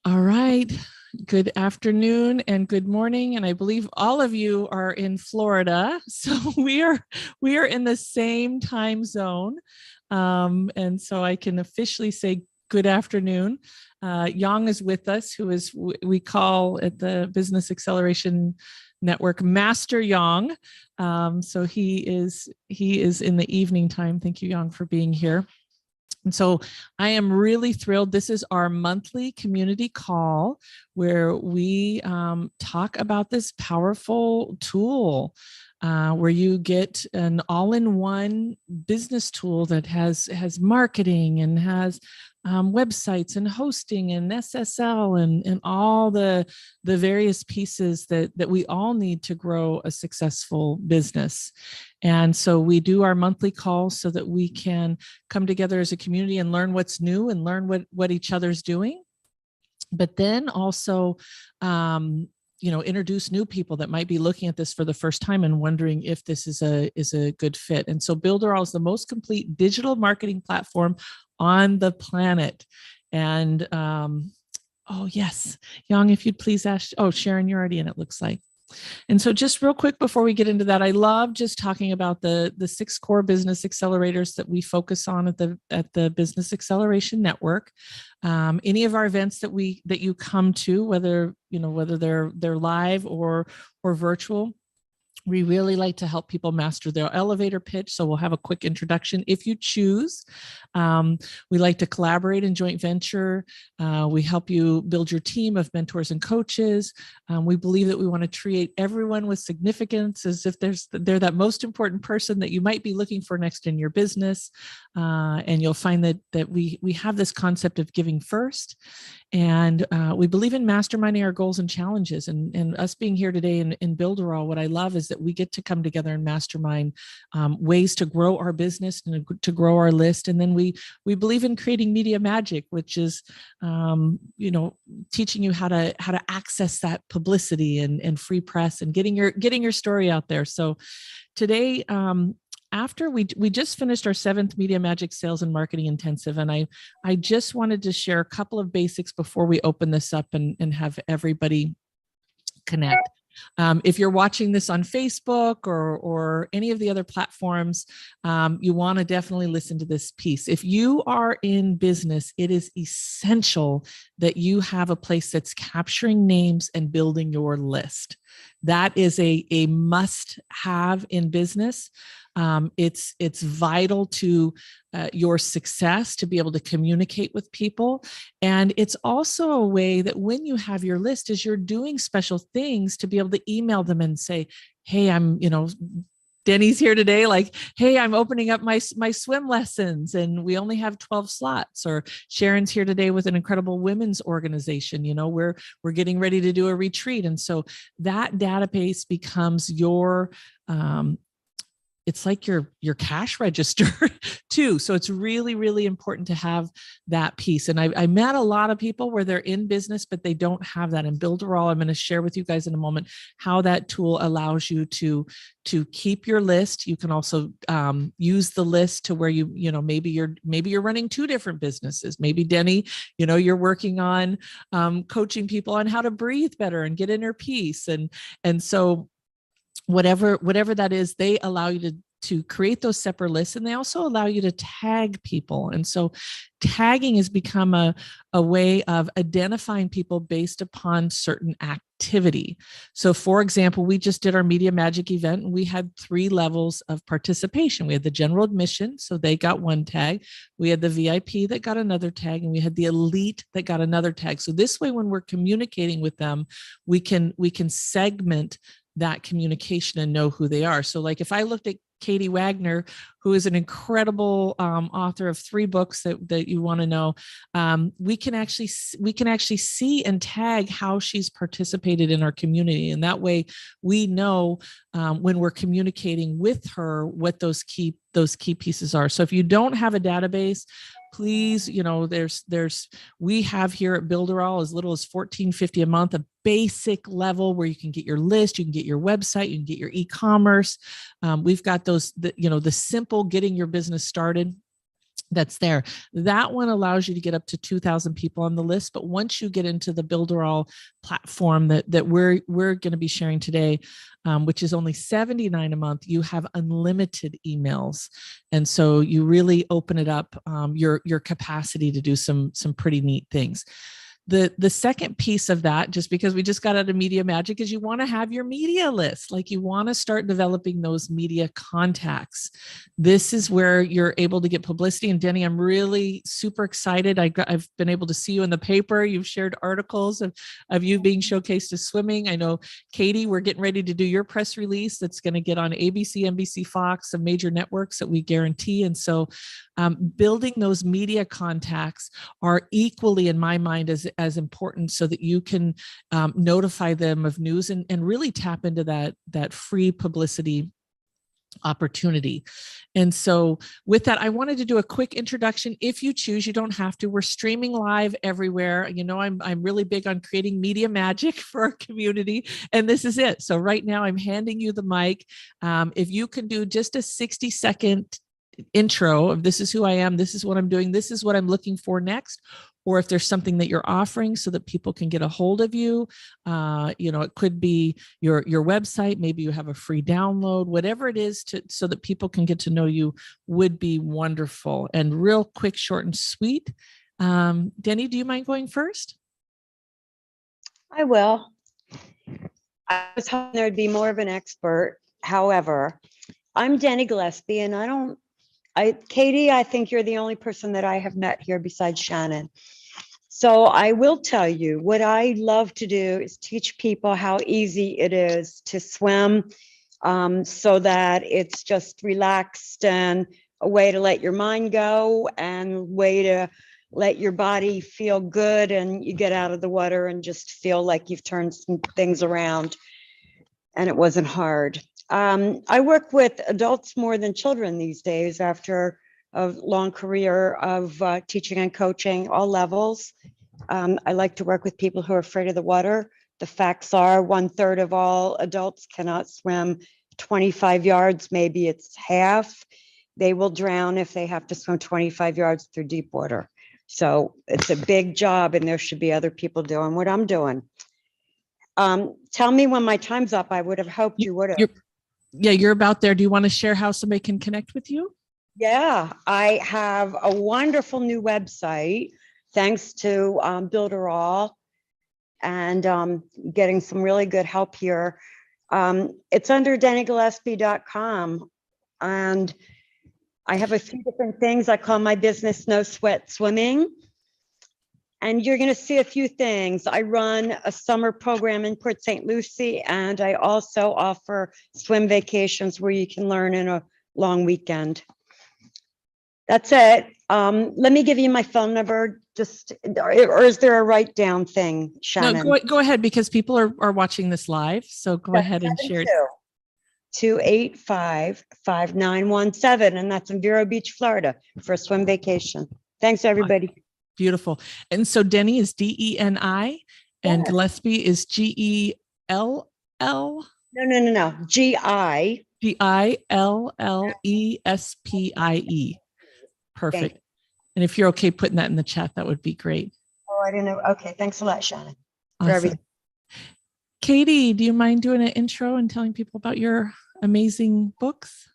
All right. Good afternoon and good morning. And I believe all of you are in Florida. So we are in the same time zone. And so I can officially say good afternoon. Yang is with us, who is we call at the Business Acceleration Network Master Yang. So he is in the evening time. Thank you, Yang, for being here. And so I am really thrilled. This is our monthly community call where we talk about this powerful tool where you get an all-in-one business tool that has marketing and has websites and hosting and SSL and all the various pieces that we all need to grow a successful business. And so we do our monthly calls so that we can come together as a community and learn what's new and learn what each other's doing. But then also, introduce new people that might be looking at this for the first time and wondering if this is a good fit. And so Builderall is the most complete digital marketing platform on the planet. And oh yes, Yang, if you'd please ask. Oh, Sharon, you're already in, it looks like. And so just real quick before we get into that, I love just talking about the 6 core business accelerators that we focus on at the Business Acceleration Network. Any of our events that you come to, whether they're live or virtual, we really like to help people master their elevator pitch. So we'll have a quick introduction if you choose. We like to collaborate in joint venture. We help you build your team of mentors and coaches. We believe that we want to treat everyone with significance as if they're that most important person that you might be looking for next in your business. And you'll find that we have this concept of giving first. And we believe in masterminding our goals and challenges. And us being here today in Builderall, what I love is that we get to come together and mastermind ways to grow our business and to grow our list. And then we believe in creating media magic, which is teaching you how to access that publicity and free press and getting your story out there. So today, after we just finished our 7th Media Magic Sales and Marketing Intensive, and I just wanted to share a couple of basics before we open this up and have everybody connect. If you're watching this on Facebook or any of the other platforms, you want to definitely listen to this piece. If you are in business, it is essential that you have a place that's capturing names and building your list. That is a must-have in business. It's vital to your success to be able to communicate with people. And it's also a way that when you have your list, is you're doing special things to be able to email them and say, hey, Denny's here today. Like, hey, I'm opening up my swim lessons and we only have 12 slots. Or Sharon's here today with an incredible women's organization. We're getting ready to do a retreat. And so that database becomes your, it's like your cash register too. So it's really, really important to have that piece. And I met a lot of people where they're in business, but they don't have that. And Builderall, I'm going to share with you guys in a moment how that tool allows you to keep your list. You can also use the list to where maybe you're running 2 different businesses. Maybe Denny, you're working on coaching people on how to breathe better and get inner peace. And so whatever that is, they allow you to create those separate lists, and they also allow you to tag people. And so tagging has become a way of identifying people based upon certain activity. So for example, we just did our Media Magic event and we had 3 levels of participation. We had the general admission, so they got 1 tag. We had the VIP that got another tag, and we had the elite that got another tag. So this way, when we're communicating with them, we can segment that communication and know who they are. So like if I looked at Katie Wagner, who is an incredible author of 3 books that you want to know, we can actually see and tag how she's participated in our community. And that way we know when we're communicating with her what those key pieces are. So if you don't have a database, please, we have here at Builderall as little as $14.50 a month, a basic level where you can get your list, you can get your website, you can get your e-commerce. We've got those, the simple getting your business started. that's there. That one allows you to get up to 2,000 people on the list. But once you get into the Builderall platform that we're going to be sharing today, which is only $79 a month, you have unlimited emails, and so you really open it up, your capacity to do some pretty neat things. The second piece of that, just because we just got out of Media Magic, is you want to have your media list. Like, you want to start developing those media contacts. This is where you're able to get publicity. And Denny, I'm really super excited. I've been able to see you in the paper. You've shared articles of you being showcased as swimming. I know, Katie, we're getting ready to do your press release that's going to get on ABC, NBC, Fox, some major networks that we guarantee. And so building those media contacts are equally, in my mind, as important, so that you can notify them of news and really tap into that free publicity opportunity. And so with that, I wanted to do a quick introduction. If you choose, you don't have to. We're streaming live everywhere. You know, I'm really big on creating media magic for our community, and this is it. So right now I'm handing you the mic. If you can do just a 60-second intro of, this is who I am, this is what I'm doing, this is what I'm looking for next, or if there's something that you're offering so that people can get a hold of you. You know, it could be your website, maybe you have a free download, whatever it is, so that people can get to know you, would be wonderful. And real quick, short and sweet. Denny, do you mind going first? I will. I was hoping there'd be more of an expert. However, I'm Denny Gillespie, and Katie, I think you're the only person that I have met here besides Shannon. So I will tell you, what I love to do is teach people how easy it is to swim, so that it's just relaxed and a way to let your mind go and a way to let your body feel good, and you get out of the water and just feel like you've turned some things around and it wasn't hard. I work with adults more than children these days, after a long career of teaching and coaching all levels. I like to work with people who are afraid of the water. The facts are 1/3 of all adults cannot swim 25 yards, maybe it's half. They will drown if they have to swim 25 yards through deep water. So it's a big job, and there should be other people doing what I'm doing. Tell me when my time's up. I would have hoped you would have. Yeah, you're about there. Do you want to share how somebody can connect with you? Yeah, I have a wonderful new website, thanks to Builderall, and getting some really good help here. It's under dennygillespie.com, and I have a few different things. I call my business No Sweat Swimming. And you're going to see a few things. I run a summer program in Port St. Lucie, and I also offer swim vacations where you can learn in a long weekend. That's it. Let me give you my phone number, or is there a write down thing, Shannon? No, go ahead, because people are watching this live. So go ahead and share it. 285-5917, and that's in Vero Beach, Florida, for a swim vacation. Thanks, everybody. Beautiful. And so Denny is DENI, and Gillespie is GELL. No. GILLESPIE. Perfect. And if you're okay putting that in the chat, that would be great. Oh, I didn't know. Okay. Thanks a lot, Shannon. Awesome. Katie, do you mind doing an intro and telling people about your amazing books?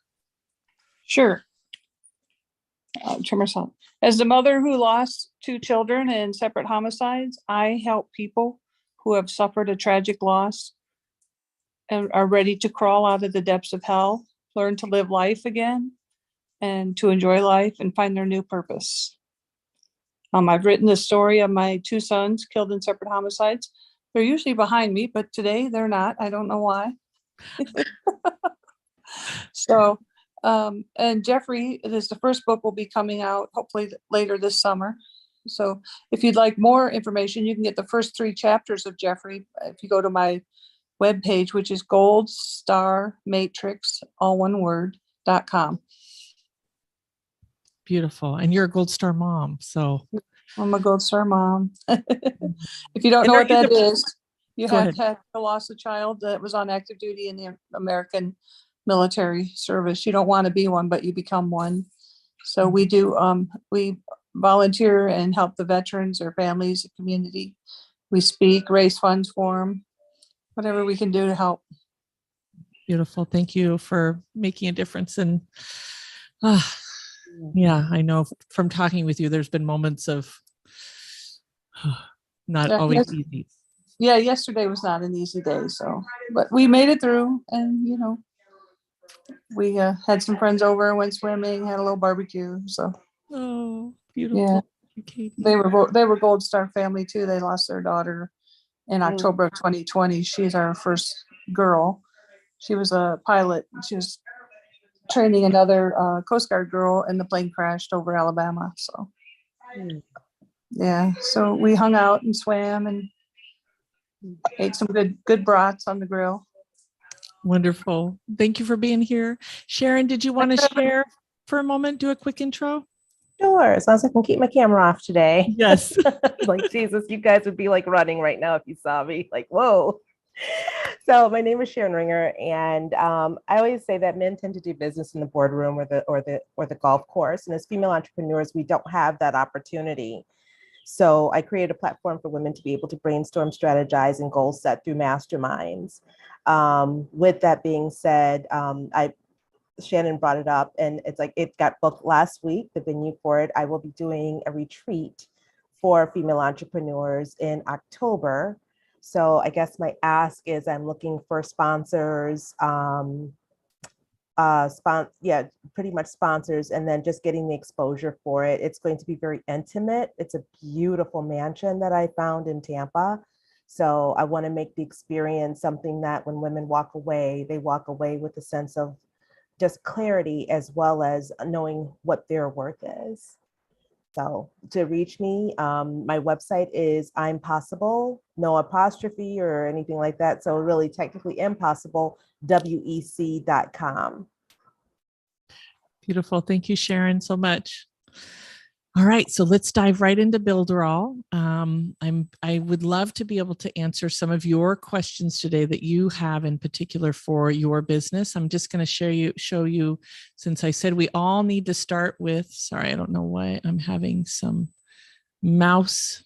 Sure. As the mother who lost 2 children in separate homicides, I help people who have suffered a tragic loss and are ready to crawl out of the depths of hell, learn to live life again, and to enjoy life and find their new purpose. I've written the story of my 2 sons killed in separate homicides. They're usually behind me, but today they're not. I don't know why. So, and Jeffrey, the first book will be coming out hopefully later this summer. So if you'd like more information, you can get the first 3 chapters of Jeffrey if you go to my webpage, which is goldstarmatrix, all one word.com. Beautiful. And you're a Gold Star mom. So I'm a Gold Star mom. If you don't know what that is, you have to lost a child that was on active duty in the American military service. You don't want to be one, but you become one. So we do, we volunteer and help the veterans or families, the community. We speak, raise funds for them, whatever we can do to help. Beautiful. Thank you for making a difference. And yeah, I know from talking with you, there's been moments of not Yeah, always yes. easy. Yeah, yesterday was not an easy day, so, but we made it through, and you know, we had some friends over, went swimming, had a little barbecue, so Oh, yeah, beautiful. Katie. they were Gold Star family too. They lost their daughter in October of 2020. She's our first girl. She was a pilot. She was training another Coast Guard girl, and the plane crashed over Alabama. So yeah, so we hung out and swam and ate some good brats on the grill. Wonderful. Thank you for being here. Sharon, did you want to share for a moment? Do a quick intro? Sure. As long as I can keep my camera off today. Yes. Like, Jesus, you guys would be like running right now if you saw me. Like, whoa. So my name is Sharon Ringer, and I always say that men tend to do business in the boardroom or the golf course. And as female entrepreneurs, we don't have that opportunity. So I created a platform for women to be able to brainstorm, strategize, and goal set through masterminds. With that being said, Shannon brought it up, and it's like it got booked last week, the venue for it. I will be doing a retreat for female entrepreneurs in October. So I guess my ask is I'm looking for sponsors, pretty much sponsors, and then just getting the exposure for it. It's going to be very intimate. It's a beautiful mansion that I found in Tampa. So I want to make the experience something that when women walk away, they walk away with a sense of just clarity as well as knowing what their worth is. So to reach me, my website is I'm Possible, no apostrophe or anything like that. So really technically impossible, WEC.com. Beautiful. Thank you, Sharon, so much. All right, so let's dive right into Builderall. I would love to be able to answer some of your questions today that you have in particular for your business. I'm just going to show you, since I said we all need to start with, sorry, I don't know why I'm having some mouse.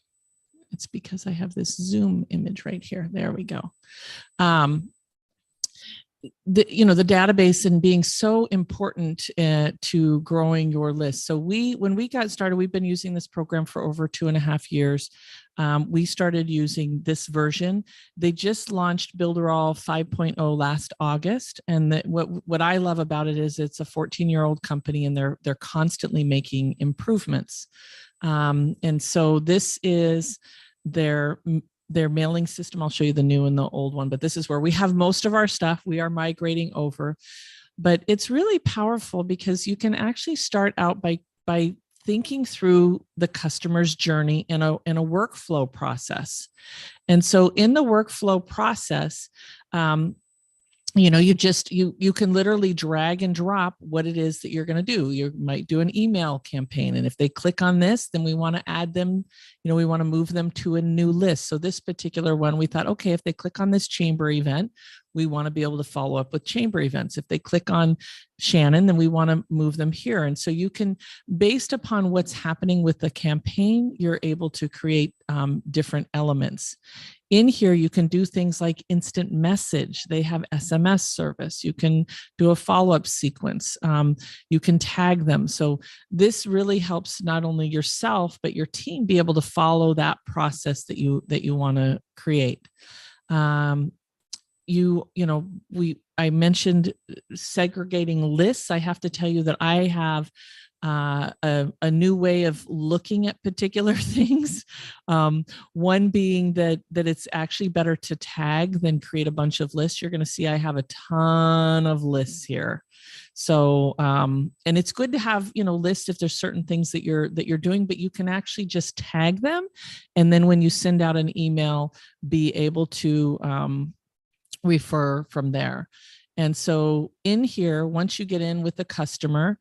It's because I have this Zoom image right here. There we go. The database and being so important to growing your list. So when we got started, we've been using this program for over 2.5 years. We started using this version. They just launched Builderall 5.0 last August. And what I love about it is it's a 14-year-old company, and they're constantly making improvements. And so this is their mailing system. I'll show you the new and the old one, but this is where we have most of our stuff. We are migrating over, but it's really powerful because you can actually start out by thinking through the customer's journey in a workflow process. And so in the workflow process, you can literally drag and drop what it is that you're going to do. You might do an email campaign. And if they click on this, then we want to add them, we want to move them to a new list. So this particular one, we thought, okay, if they click on this chamber event, we want to be able to follow up with chamber events. If they click on Shannon, then we want to move them here. And so you can, based upon what's happening with the campaign, you're able to create different elements. In here, you can do things like instant message. They have SMS service. You can do a follow-up sequence. You can tag them. So this really helps not only yourself, but your team be able to follow that process that you want to create. I mentioned segregating lists. I have to tell you that I have a new way of looking at particular things. One being that it's actually better to tag than create a bunch of lists. You're going to see I have a ton of lists here. So, and it's good to have, lists if there's certain things that you're doing, but you can actually just tag them. And then when you send out an email, be able to refer from there. And so in here, once you get in with the customer,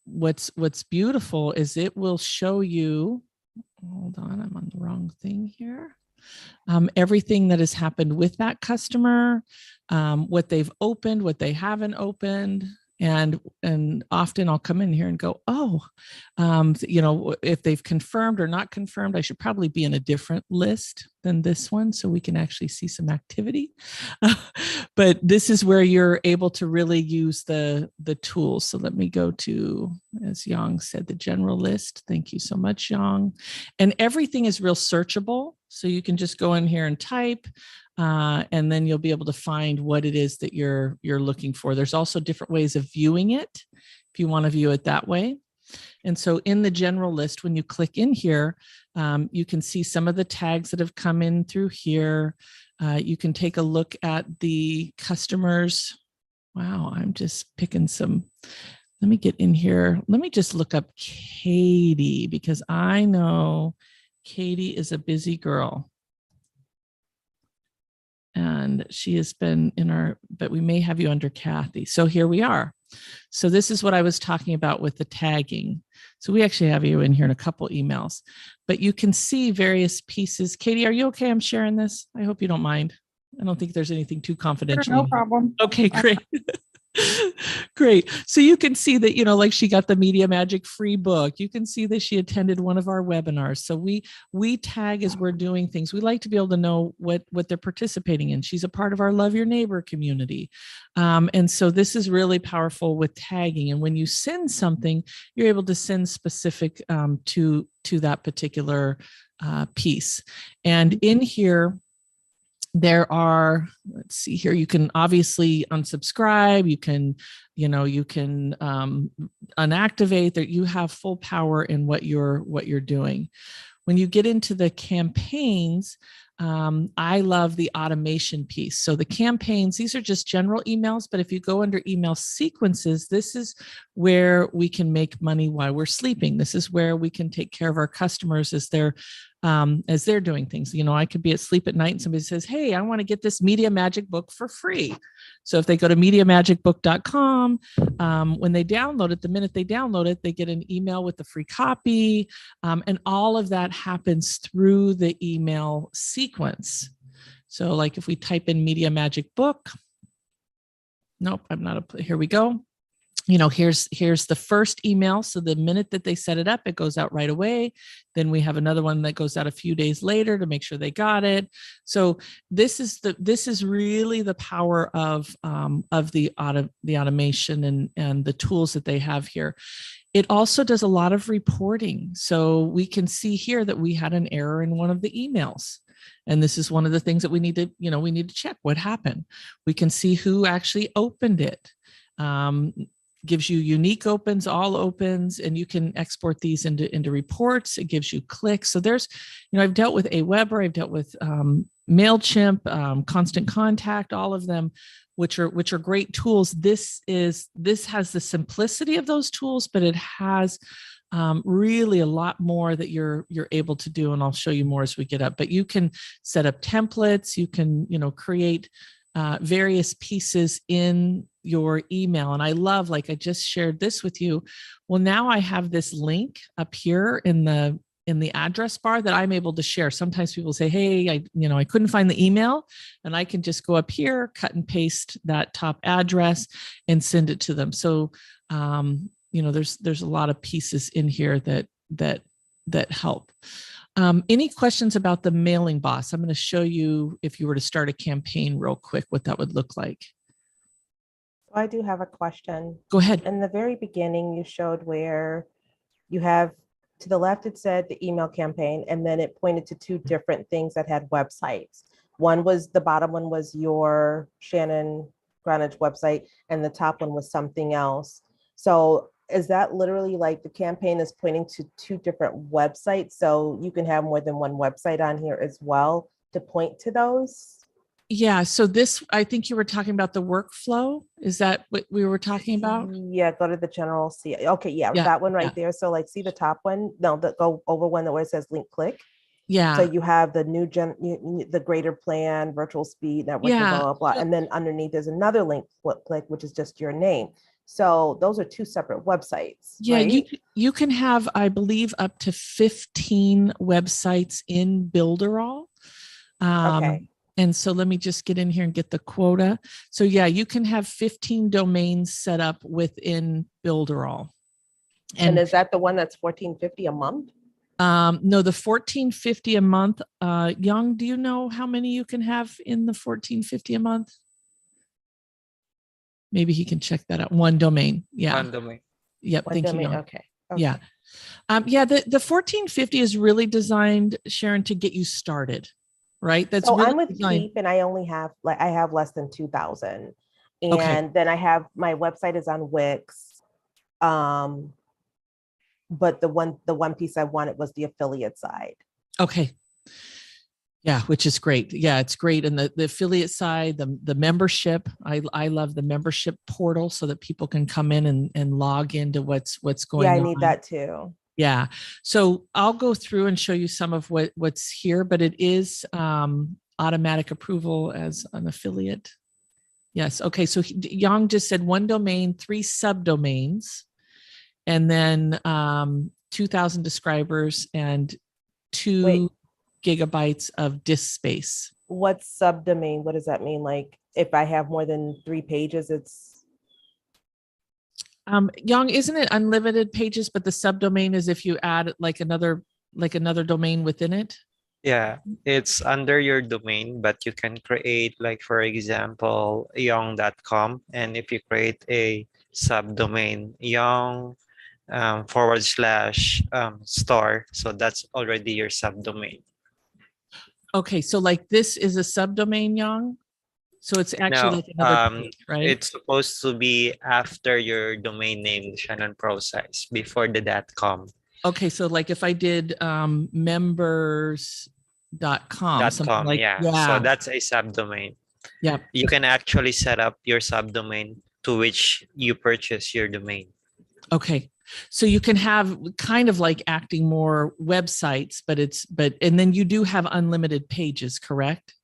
what's beautiful is it will show you, hold on, I'm on the wrong thing here. Everything that has happened with that customer, what they've opened, what they haven't opened. And often I'll come in here and go, oh, if they've confirmed or not confirmed, I should probably be in a different list than this one so we can actually see some activity. But this is where you're able to really use the tools. So let me go to, as Yang said, the general list. Thank you so much, Yang. And everything is real searchable. So you can just go in here and type, and then you'll be able to find what it is that you're looking for. There's also different ways of viewing it if you want to view it that way. And so in the general list, when you click in here, you can see some of the tags that have come in through here. You can take a look at the customers. Wow, I'm just picking some. Let me get in here. Let me just look up Katie, because I know Katie is a busy girl. And she has been in our, but we may have you under Kathy. So here we are. So this is what I was talking about with the tagging. So we actually have you in here in a couple emails, but you can see various pieces. Katie, are you okay? I'm sharing this. I hope you don't mind. I don't think there's anything too confidential. Sure, no problem. Okay, great. Great. So you can see that, like she got the Media Magic free book. You can see that she attended one of our webinars. So we tag as we're doing things. We like to be able to know what they're participating in. She's a part of our Love Your Neighbor community. And so this is really powerful with tagging. And when you send something, you're able to send specific to that particular piece. And in here, there are, let's see here, you can obviously unsubscribe, you can unactivate, that you have full power in what you're doing. When you get into the campaigns, I love the automation piece. So the campaigns, these are just general emails, but if you go under email sequences, this is where we can make money while we're sleeping. This is where we can take care of our customers as they're doing things. I could be asleep at night and somebody says, hey, I want to get this Media Magic book for free. So if they go to MediaMagicBook.com, when they download it, the minute they download it, they get an email with the free copy. And all of that happens through the email sequence. So like if we type in Media Magic Book, nope, I'm not, here we go. Here's the first email. So the minute that they set it up, it goes out right away. Then we have another one that goes out a few days later to make sure they got it. So this is really the power of the automation and the tools that they have here. It also does a lot of reporting. So we can see here that we had an error in one of the emails. And this is one of the things that we need to check what happened. We can see who actually opened it. Gives you unique opens, all opens, and you can export these into reports. It gives you clicks. So there's, I've dealt with Aweber, I've dealt with MailChimp, Constant Contact, all of them, which are great tools. This has the simplicity of those tools, but it has really a lot more that you're able to do, and I'll show you more as we get up. But you can set up templates. You can create various pieces in your email. And I love, like I just shared this with you. Well, now I have this link up here in the address bar that I'm able to share. Sometimes people say, hey, I couldn't find the email, and I can just go up here, cut and paste that top address and send it to them. So, there's a lot of pieces in here that help. Any questions about the mailing boss? I'm going to show you, if you were to start a campaign real quick, what that would look like. I do have a question. Go ahead. In the very beginning, you showed where you have, to the left, it said the email campaign, and then it pointed to two different things that had websites. The bottom one was your Shannon Greenwich website, and the top one was something else. So is that literally like the campaign is pointing to two different websites? So you can have more than one website on here as well to point to those? Yeah. So this, I think you were talking about the workflow. Is that what we were talking about? Yeah. Go to the general. See. Okay. Yeah. That one right there. So like, see the top one? No, go over one where it says link click. Yeah. So you have the new the greater plan, virtual speed network, blah, blah, blah. And then underneath there's another link click, which is just your name. So those are two separate websites. Yeah, right? you can have, I believe, up to 15 websites in Builderall. Okay. And so let me just get in here and get the quota. So yeah, you can have 15 domains set up within Builderall. And is that the one that's $14.50 a month? No, the $14.50 a month. Young, do you know how many you can have in the $14.50 a month? Maybe he can check that out. One domain. Yeah. One domain. Yep. One Thank you. domain, Young. okay. Yeah. Yeah. The $14.50 is really designed, Sharon, to get you started, right? That's So really I'm with designed. Keep and I only have I have less than 2,000. And Okay. then I have my website is on Wix. But the one piece I wanted was the affiliate side. Okay. Yeah, which is great. Yeah, it's great. And the affiliate side, the membership, I love the membership portal so that people can come in and log into what's going on. Yeah, I need that too. Yeah. So I'll go through and show you some of what's here, but it is automatic approval as an affiliate. Yes. Okay. So Yang just said one domain, 3 subdomains, and then 2,000 describers and 2 Wait. gigabytes of disk space. What's subdomain? What does that mean? Like if I have more than 3 pages, it's Young, isn't it unlimited pages, but the subdomain is if you add like another domain within it? Yeah, it's under your domain, but you can create, like, for example, young.com. And if you create a subdomain, young / store, so that's already your subdomain. Okay, so like this is a subdomain, Young. So it's actually Now, like another page, right? it's supposed to be after your domain name, Shannon Process, before the .com. Okay, so like if I did members.com, something like yeah. yeah. So that's a subdomain. Yeah. You can actually set up your subdomain to which you purchase your domain. Okay. So you can have kind of like acting more websites, and then you do have unlimited pages, correct?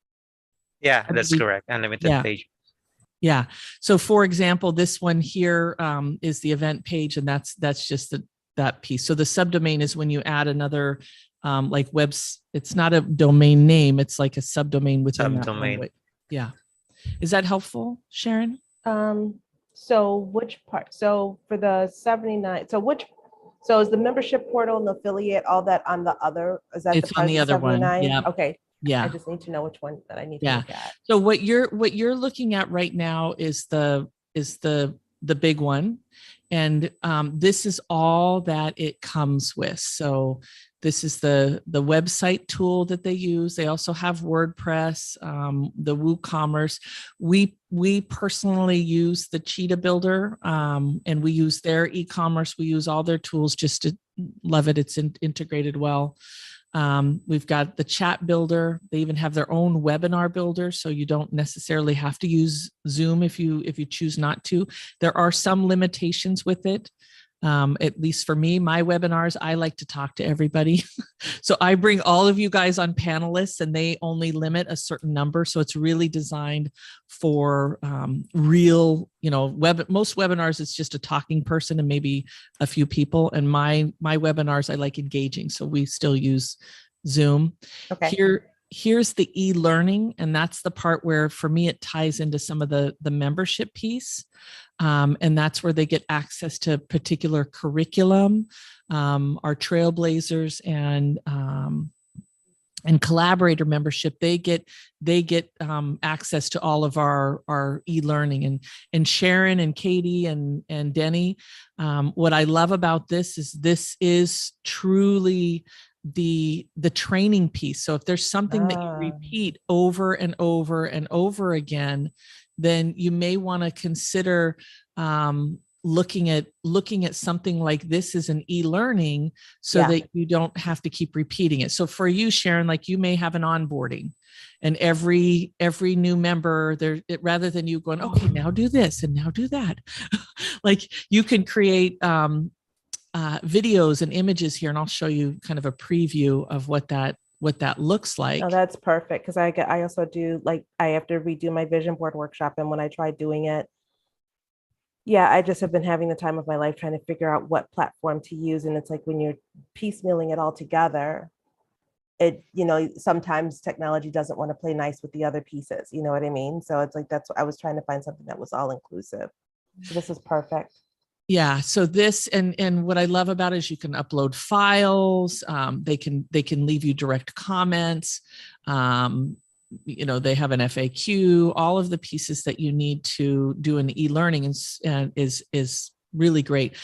Yeah, that's correct. Unlimited page. Yeah. So for example, this one here is the event page, and that's just that piece. So the subdomain is when you add another like webs. It's not a domain name. It's like a subdomain within that one. Yeah. Is that helpful, Sharon? So which part? So for the 79, so is the membership portal and the affiliate, all that on the other? Is that It's on the other one? Yeah. Okay. Yeah. I just need to know which one that I need to look at. So what you're looking at right now is the big one, and this is all that it comes with. So this is the website tool that they use. They also have WordPress, the WooCommerce. We personally use the Cheetah Builder, and we use their e-commerce. We use all their tools just to love it. It's integrated well. We've got the chat builder. They even have their own webinar builder, so you don't necessarily have to use Zoom if you choose not to. There are some limitations with it. At least for me, my webinars, I like to talk to everybody. So I bring all of you guys on panelists, and they only limit a certain number. So it's really designed for real, most webinars, it's just a talking person and maybe a few people. And my webinars, I like engaging. So we still use Zoom. Okay. Here's the e-learning, and that's the part where for me it ties into some of the membership piece, and that's where they get access to particular curriculum, our trailblazers and collaborator membership. They get access to all of our e-learning, and Sharon and Katie and Denny. What I love about this is truly the training piece. So if there's something that you repeat over and over and over again, then you may want to consider looking at something like this as an e-learning, so that you don't have to keep repeating it. So for you, Sharon, like you may have an onboarding, and every new member there, rather than you going, okay, now do this and now do that, like you can create videos and images here, and I'll show you kind of a preview of what that looks like. Oh, that's perfect, because I also do, like, I have to redo my vision board workshop, and when I tried doing it, I just have been having the time of my life trying to figure out what platform to use, and it's like when you're piecemealing it all together, it, you know, sometimes technology doesn't want to play nice with the other pieces. You know what I mean? So it's like, that's what I was trying to find, something that was all inclusive. So this is perfect. Yeah. So this, and what I love about it is you can upload files. They can leave you direct comments. You know, they have an FAQ. All of the pieces that you need to do an e-learning is really great.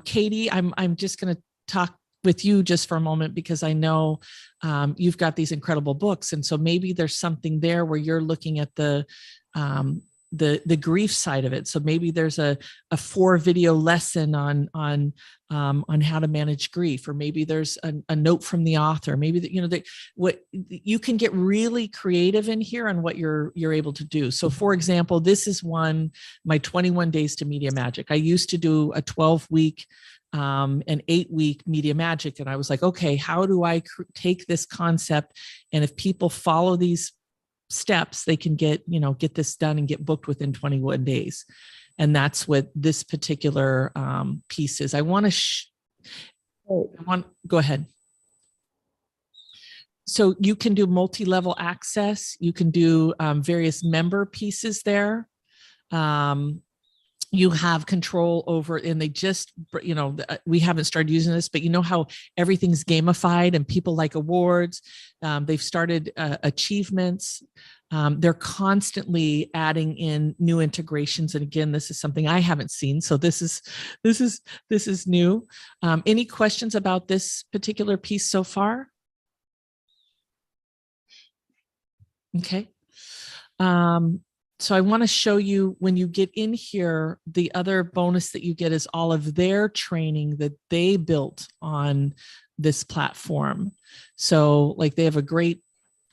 Katie, I'm just going to talk with you just for a moment, because I know you've got these incredible books, and so maybe there's something there where you're looking at the grief side of it. So maybe there's a 4-video lesson on how to manage grief, or maybe there's a note from the author. Maybe that, you know, that what you can get really creative in here on what you're able to do. So for example, this is my 21 days to media magic. I used to do a 12-week an 8-week media magic, and I was like, okay, how do I take this concept, and if people follow these steps, they can get this done and get booked within 21 days. And that's what this particular piece is. Go ahead. So you can do multi-level access. You can do various member pieces there. You have control over, and they just, you know, we haven't started using this, but you know how everything's gamified and people like awards. They've started achievements. They're constantly adding in new integrations. And again, this is something I haven't seen. So this is new. Any questions about this particular piece so far? Okay. So I want to show you, when you get in here, the other bonus that you get is all of their training that they built on this platform. So like they have a great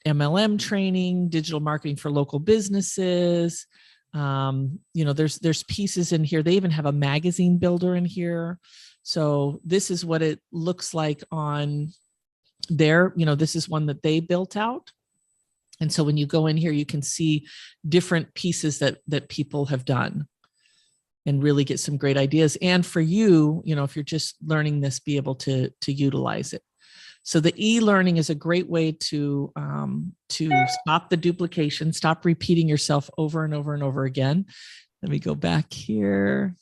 MLM training, digital marketing for local businesses. You know, there's pieces in here. They even have a magazine builder in here. So this is what it looks like on their, you know, this is one that they built out. And so when you go in here, you can see different pieces that people have done and really get some great ideas. And for you, you know, if you're just learning this, be able to utilize it. So the e-learning is a great way to stop the duplication, stop repeating yourself over and over and over again. Let me go back here.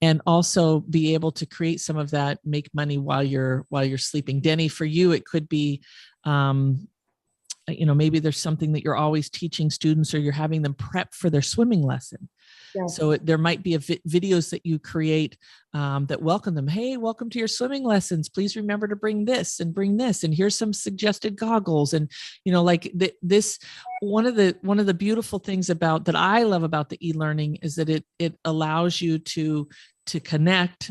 And also be able to create some of that, make money while you're sleeping. Denny, for you, it could be, you know, maybe there's something that you're always teaching students, or you're having them prep for their swimming lesson. Yeah. So there might be videos that you create that welcome them. Hey, welcome to your swimming lessons. Please remember to bring this and bring this. And here's some suggested goggles. And, you know, like this, one of the beautiful things that I love about the e-learning is that it allows you to connect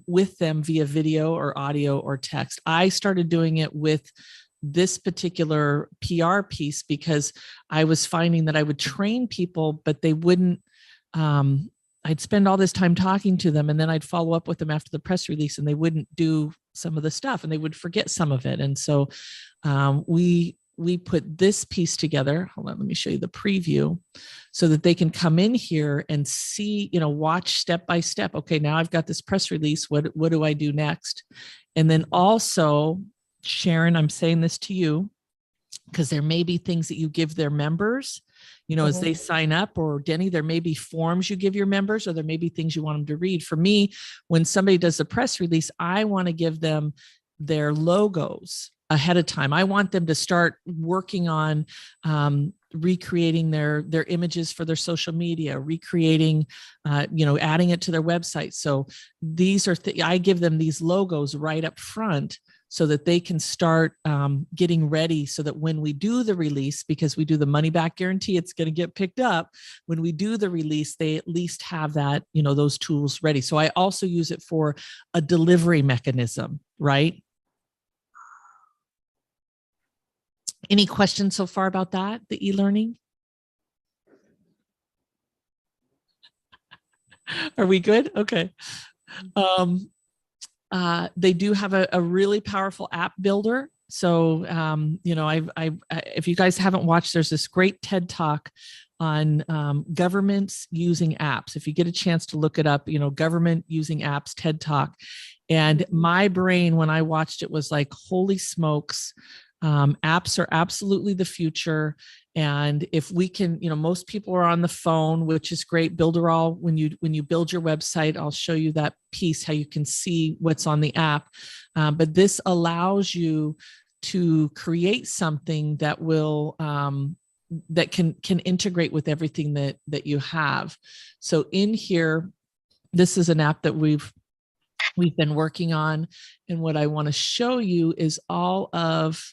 with them via video or audio or text. I started doing it with this particular PR piece because I was finding that I would train people, but they wouldn't, I'd spend all this time talking to them, and then I'd follow up with them after the press release, and they wouldn't do some of the stuff, and they would forget some of it. And so we put this piece together. Hold on, let me show you the preview so that they can come in here and see, you know, watch step by step. Okay, now I've got this press release. What do I do next? And then also, Sharon, I'm saying this to you because there may be things that you give their members, you know, as they sign up, or Denny, there may be forms you give your members, or there may be things you want them to read. For me, when somebody does a press release, I want to give them their logos ahead of time. I want them to start working on recreating their images for their social media, recreating, you know, adding it to their website. So these are, I give them these logos right up front so that they can start getting ready, so that when we do the release, because we do the money back guarantee, it's going to get picked up. When we do the release, they at least have that, you know, those tools ready. So I also use it for a delivery mechanism, right? Any questions so far about that, the e-learning? Are we good? Okay. They do have a really powerful app builder. So, you know, if you guys haven't watched, there's this great TED Talk on governments using apps. If you get a chance to look it up, you know, government using apps, TED Talk. And my brain, when I watched it, was like, holy smokes. Apps are absolutely the future. And if we can, most people are on the phone, which is great. Builderall, when you build your website, I'll show you that piece, how you can see what's on the app. But this allows you to create something that will, that can integrate with everything that you have. So in here, this is an app that we've been working on. And what I want to show you is all of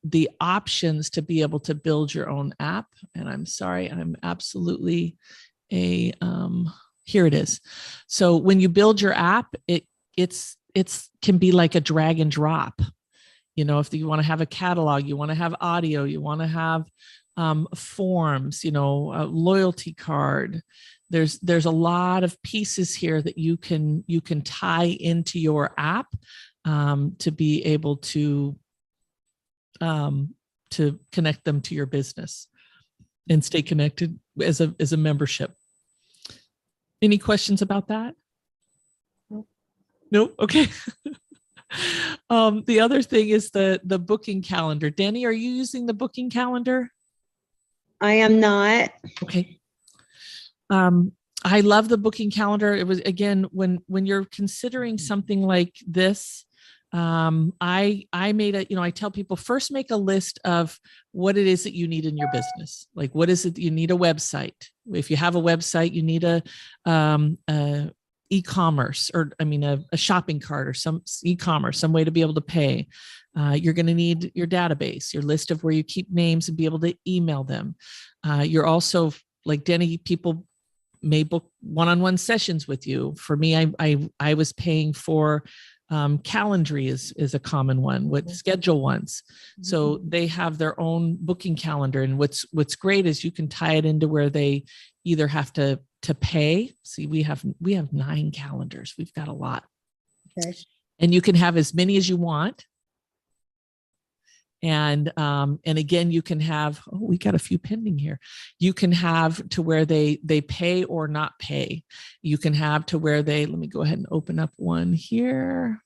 the options to be able to build your own app. And I'm sorry, I'm absolutely here it is. So when you build your app, it's can be like a drag and drop. If you want to have a catalog, you want to have audio, you want to have forms, a loyalty card. There's a lot of pieces here that you can tie into your app to be able to connect them to your business and stay connected as a membership. Any questions about that? Nope. Okay. The other thing is the booking calendar. Danny, are you using the booking calendar? I am not. Okay. I love the booking calendar. It was, again, when you're considering something like this, I made I tell people, first make a list of what it is that you need in your business. Like, what is it that you need? A website. If you have a website, you need a e-commerce, or a shopping cart, or some e-commerce, some way to be able to pay. You're going to need your database, your list of where you keep names and be able to email them. You're also, like Denny, people may book one-on-one sessions with you. For me, I was paying for Calendly is a common one with Schedule Once. So they have their own booking calendar. And what's great is you can tie it into where they either have to pay. See, we have 9 calendars. We've got a lot. Okay. And you can have as many as you want. And again, you can have, we got a few pending here. You can have to where they pay or not pay. You can have to where let me go ahead and open up one here.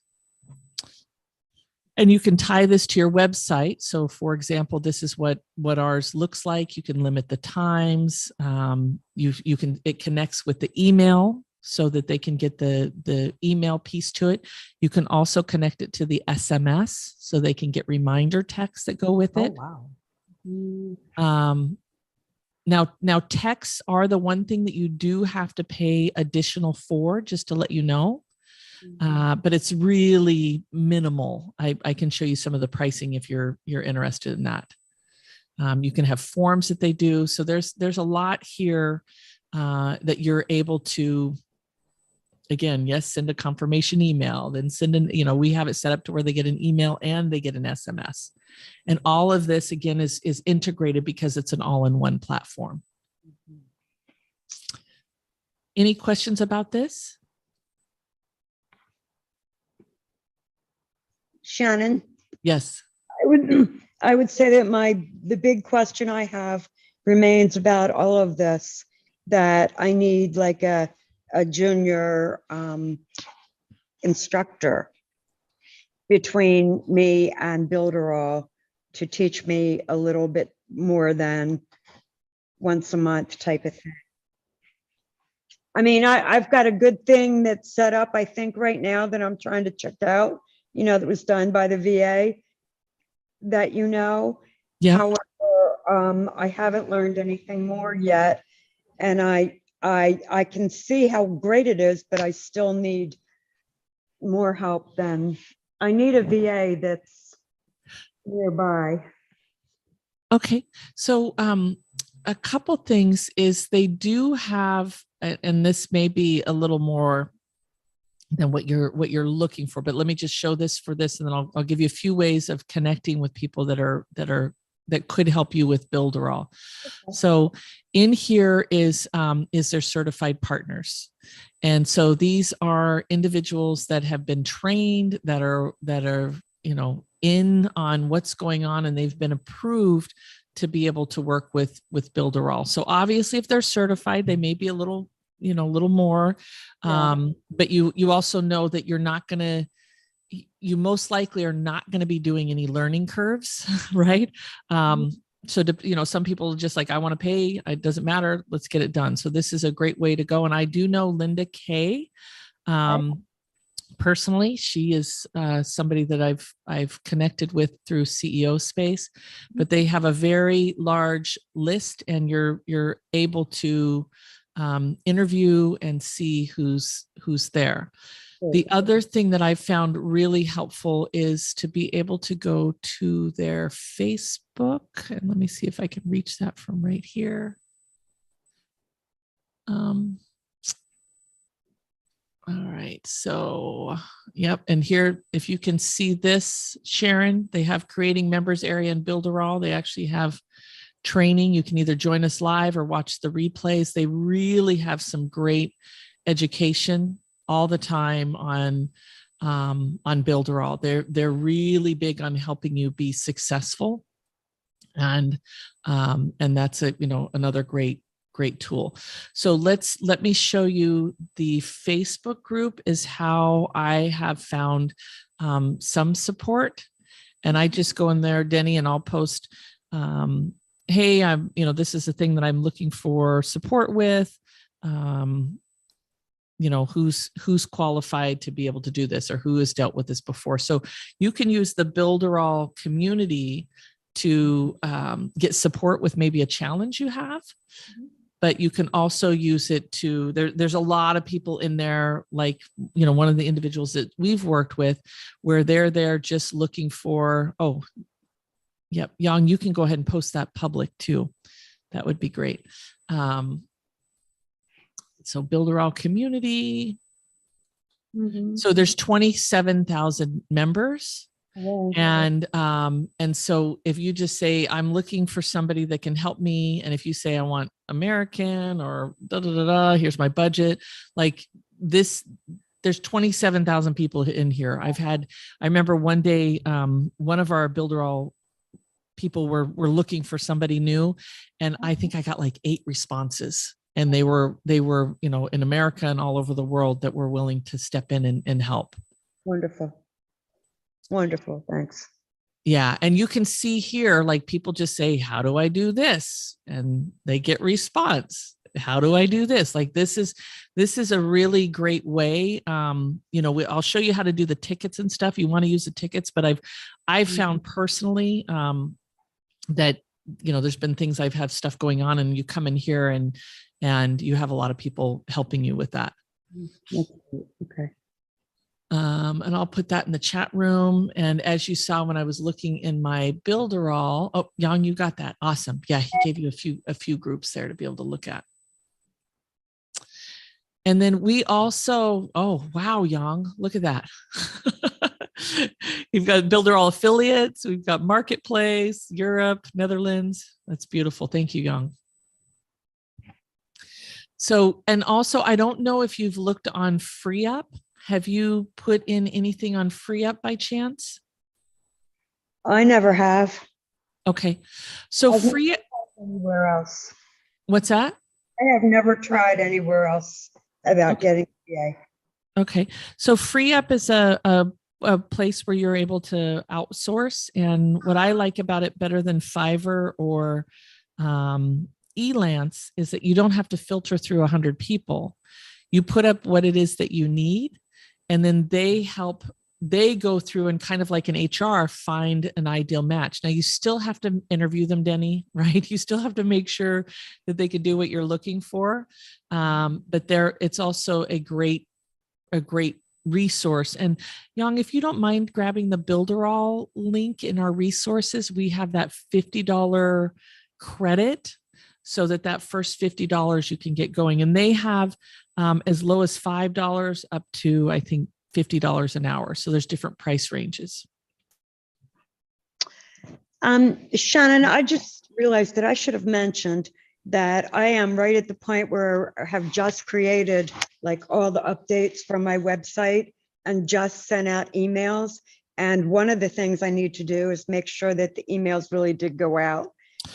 And you can tie this to your website. So for example, this is what ours looks like. You can limit the times. It connects with the email so that they can get the email piece to it. You can also connect it to the SMS so they can get reminder texts that go with it. Oh, wow. Now texts are the one thing that you do have to pay additional for, just to let you know. But it's really minimal. I can show you some of the pricing if you're interested in that. You can have forms that they do. So there's a lot here that you're able to, again, yes, send a confirmation email, then send we have it set up to where they get an email and they get an SMS. And all of this, again, is integrated because it's an all-in-one platform. Any questions about this? Shannon, Yes. I would say that the big question I have remains about all of this, that I need like a junior instructor between me and Builderall to teach me a little bit more than once a month type of thing. I've got a good thing that's set up, I think, right now that I'm trying to check out, that was done by the VA that Yeah. However, I haven't learned anything more yet. And I can see how great it is, but I still need more help than I need a VA that's nearby. Okay. So a couple things is they do have, and this may be a little more than what you're looking for, but let me just show this for this, and then I'll give you a few ways of connecting with people that could help you with Builderall. Okay. So in here is their certified partners. And so these are individuals that have been trained, that are in on what's going on, and they've been approved to be able to work with Builderall. So obviously if they're certified, they may be a little more, but you also know that you're not going to you most likely are not going to be doing any learning curves, right? So, some people are just like, I want to pay, it doesn't matter, let's get it done. So this is a great way to go. And I do know Linda Kay. Personally, she is somebody that I've connected with through CEO Space, but they have a very large list, and you're able to interview and see who's there. The other thing that I found really helpful is to be able to go to their Facebook, and let me see if I can reach that from right here. All right, so, yep. And here, if you can see this, Sharon, they have creating members area in Builderall. They actually have training. You can either join us live or watch the replays. They really have some great education all the time on Builderall. They're really big on helping you be successful. And that's another great tool. So let me show you the Facebook group is how I have found some support. And I just go in there, Denny, and I'll post, hey, this is the thing that I'm looking for support with. Who's qualified to be able to do this, or who has dealt with this before. So you can use the Builderall community to get support with maybe a challenge you have. But you can also use it to, there's a lot of people in there, like, one of the individuals that we've worked with, where they're there just looking for, yep, Yang, you can go ahead and post that public too. That would be great. So Builderall community. So there's 27,000 members. And so if you just say, I'm looking for somebody that can help me, and if you say, I want American or here's my budget, like this, there's 27,000 people in here. I remember one day, one of our Builderall people were looking for somebody new, and I think I got like 8 responses, and they were, in America and all over the world, that were willing to step in and help. Wonderful. Thanks. Yeah. And you can see here, like, people just say, how do I do this? And they get response. How do I do this? Like, this is a really great way. I'll show you how to do the tickets and stuff. You want to use the tickets, but I've found personally that, there's been things I've had stuff going on, and you come in here and you have a lot of people helping you with that. Okay. And I'll put that in the chat room. And as you saw when I was looking in my Builderall, Yang, you got that. Awesome. Yeah, he gave you a few groups there to be able to look at. And then we also, oh, wow, Yang, look at that. You've got Builderall affiliates. We've got Marketplace, Europe, Netherlands. That's beautiful. Thank you, Yang. So, and also, I don't know if you've looked on FreeUp. Have you put in anything on FreeUp by chance? I never have. Okay. So FreeUp. Anywhere else? What's that? I have never tried anywhere else about getting PA. Okay. So FreeUp is a place where you're able to outsource. And what I like about it better than Fiverr or Elance is that you don't have to filter through 100 people. You put up what it is that you need, and then they go through and kind of like an HR find an ideal match. Now you still have to interview them, Denny, right? You still have to make sure that they could do what you're looking for. But it's also a great resource. And Yang, if you don't mind grabbing the Builderall link in our resources, we have that $50 credit, so that first $50 you can get going. And they have as low as $5 up to, I think, $50 an hour. So there's different price ranges. Shannon, I just realized that I should have mentioned that I am right at the point where I have just created like all the updates from my website and just sent out emails. And one of the things I need to do is make sure that the emails really did go out,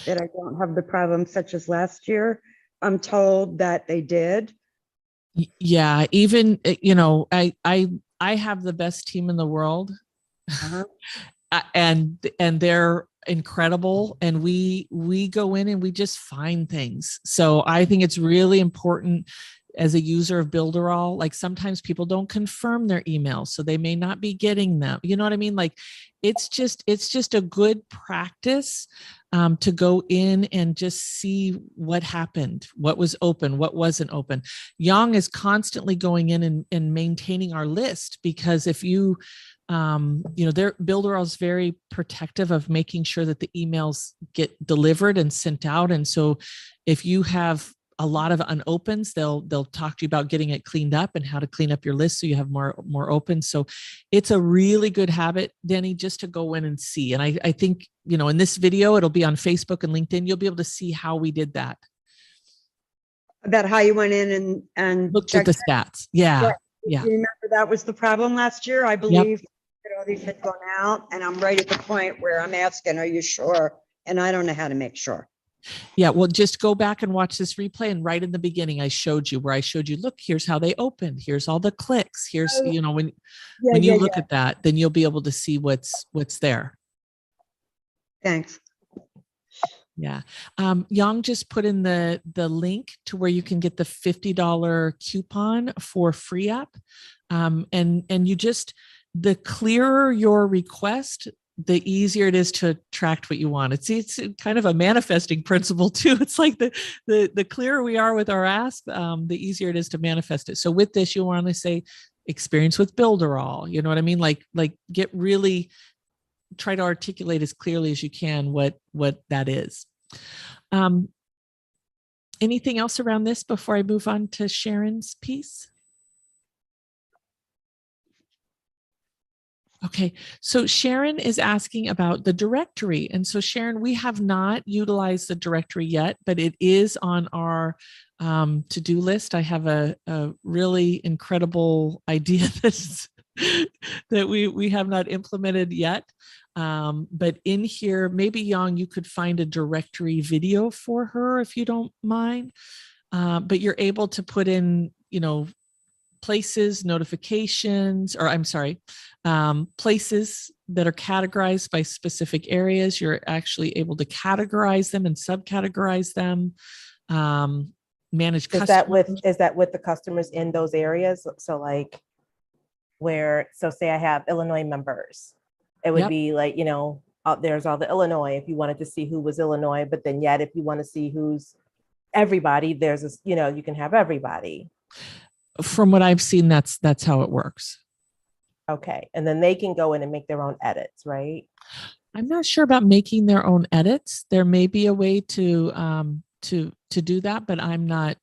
that I don't have the problem such as last year. I'm told that they did. Yeah, even, I I have the best team in the world. Uh-huh. And they're incredible, and we go in and we just find things. So I think it's really important as a user of Builderall, like sometimes people don't confirm their emails, so they may not be getting them. You know what I mean? Like it's just a good practice to go in and just see what happened, what was open, what wasn't open. Yang is constantly going in and maintaining our list, because if you their Builderall is very protective of making sure that the emails get delivered and sent out. And so if you have a lot of unopens, they'll talk to you about getting it cleaned up and how to clean up your list so you have more open. So it's a really good habit, Denny, just to go in and see. And I think, in this video, it'll be on Facebook and LinkedIn. You'll be able to see how we did that. About how you went in and Looked at the stats. Yeah. Right. Yeah. You remember that was the problem last year, I believe. That all these had gone out, and I'm right at the point where I'm asking, are you sure? And I don't know how to make sure. Yeah, well, just go back and watch this replay. And right in the beginning, I showed you, look, here's how they opened. Here's all the clicks. Here's, when you look at that, then you'll be able to see what's there. Thanks. Yeah. Yang just put in the link to where you can get the $50 coupon for free up. And you just, the clearer your request, the easier it is to attract what you want. It's kind of a manifesting principle too. It's like the clearer we are with our ask, the easier it is to manifest it. So with this, you want to say experience with Builderall. You know what I mean? Like get really, try to articulate as clearly as you can what that is. Anything else around this before I move on to Sharon's piece? Okay, so Sharon is asking about the directory. And so Sharon, we have not utilized the directory yet, but it is on our to-do list. I have a really incredible idea that we have not implemented yet. But in here, maybe Yang, you could find a directory video for her if you don't mind. But you're able to put in, places, notifications, or I'm sorry, places that are categorized by specific areas. You're actually able to categorize them and subcategorize them. Manage customers. Is that with the customers in those areas? So like say I have Illinois members, it would be like, there's all the Illinois, if you wanted to see who was Illinois, but then yet if you want to see who's everybody, there's this, you can have everybody. From what I've seen, that's how it works. Okay. And then they can go in and make their own edits, right? I'm not sure about making their own edits. There may be a way to do that, but I'm not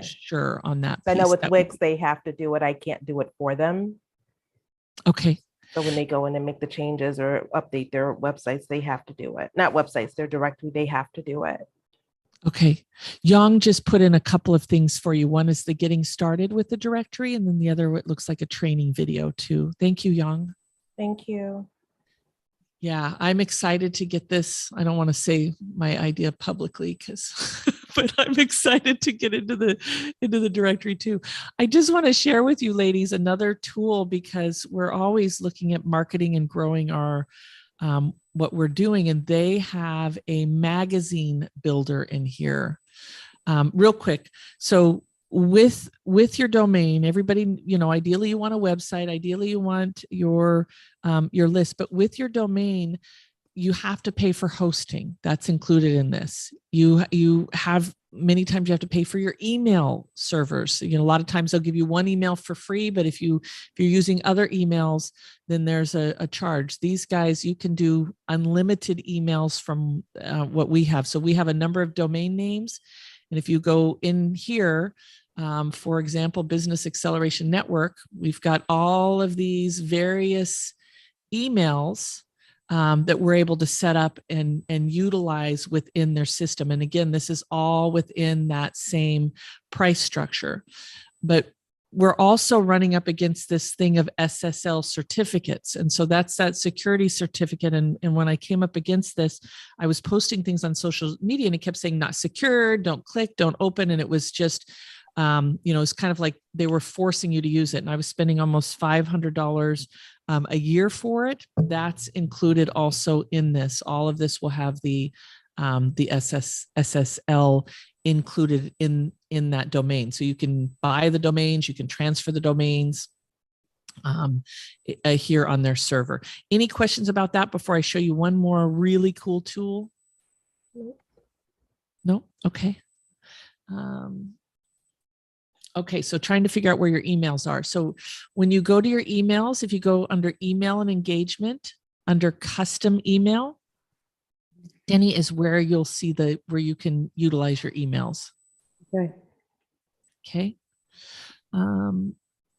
sure on that. I know with Wix, they have to do it. I can't do it for them. Okay. So when they go in and make the changes or update their websites, they have to do it. Not websites, their directory, they have to do it. Okay. Yang just put in a couple of things for you. One is the getting started with the directory, and then the other, what looks like a training video too. Thank you, Yang. Thank you. Yeah, I'm excited to get this. I don't want to say my idea publicly but I'm excited to get into the directory too. I just want to share with you ladies another tool, because we're always looking at marketing and growing our what we're doing, and they have a magazine builder in here. Real quick. So with your domain, everybody, ideally you want a website, ideally you want your list, but with your domain, you have to pay for hosting. That's included in this. You have, many times you have to pay for your email servers. A lot of times they'll give you one email for free, but if you're using other emails, then there's a charge. These guys, you can do unlimited emails from what we have. So we have a number of domain names. And if you go in here, for example, Business Acceleration Network, we've got all of these various emails that we're able to set up and utilize within their system. And again, this is all within that same price structure. But we're also running up against this thing of SSL certificates. And so that's that security certificate. And when I came up against this, I was posting things on social media and it kept saying not secured, don't click, don't open. And it was just It's kind of like they were forcing you to use it. And I was spending almost $500 a year for it. That's included also in this. All of this will have the SSL included in that domain. So you can buy the domains, you can transfer the domains here on their server. Any questions about that before I show you one more really cool tool? No? Okay. Okay, so trying to figure out where your emails are. So when you go to your emails, if you go under email and engagement, under custom email, Denny, is where you'll see where you can utilize your emails. Okay. Okay.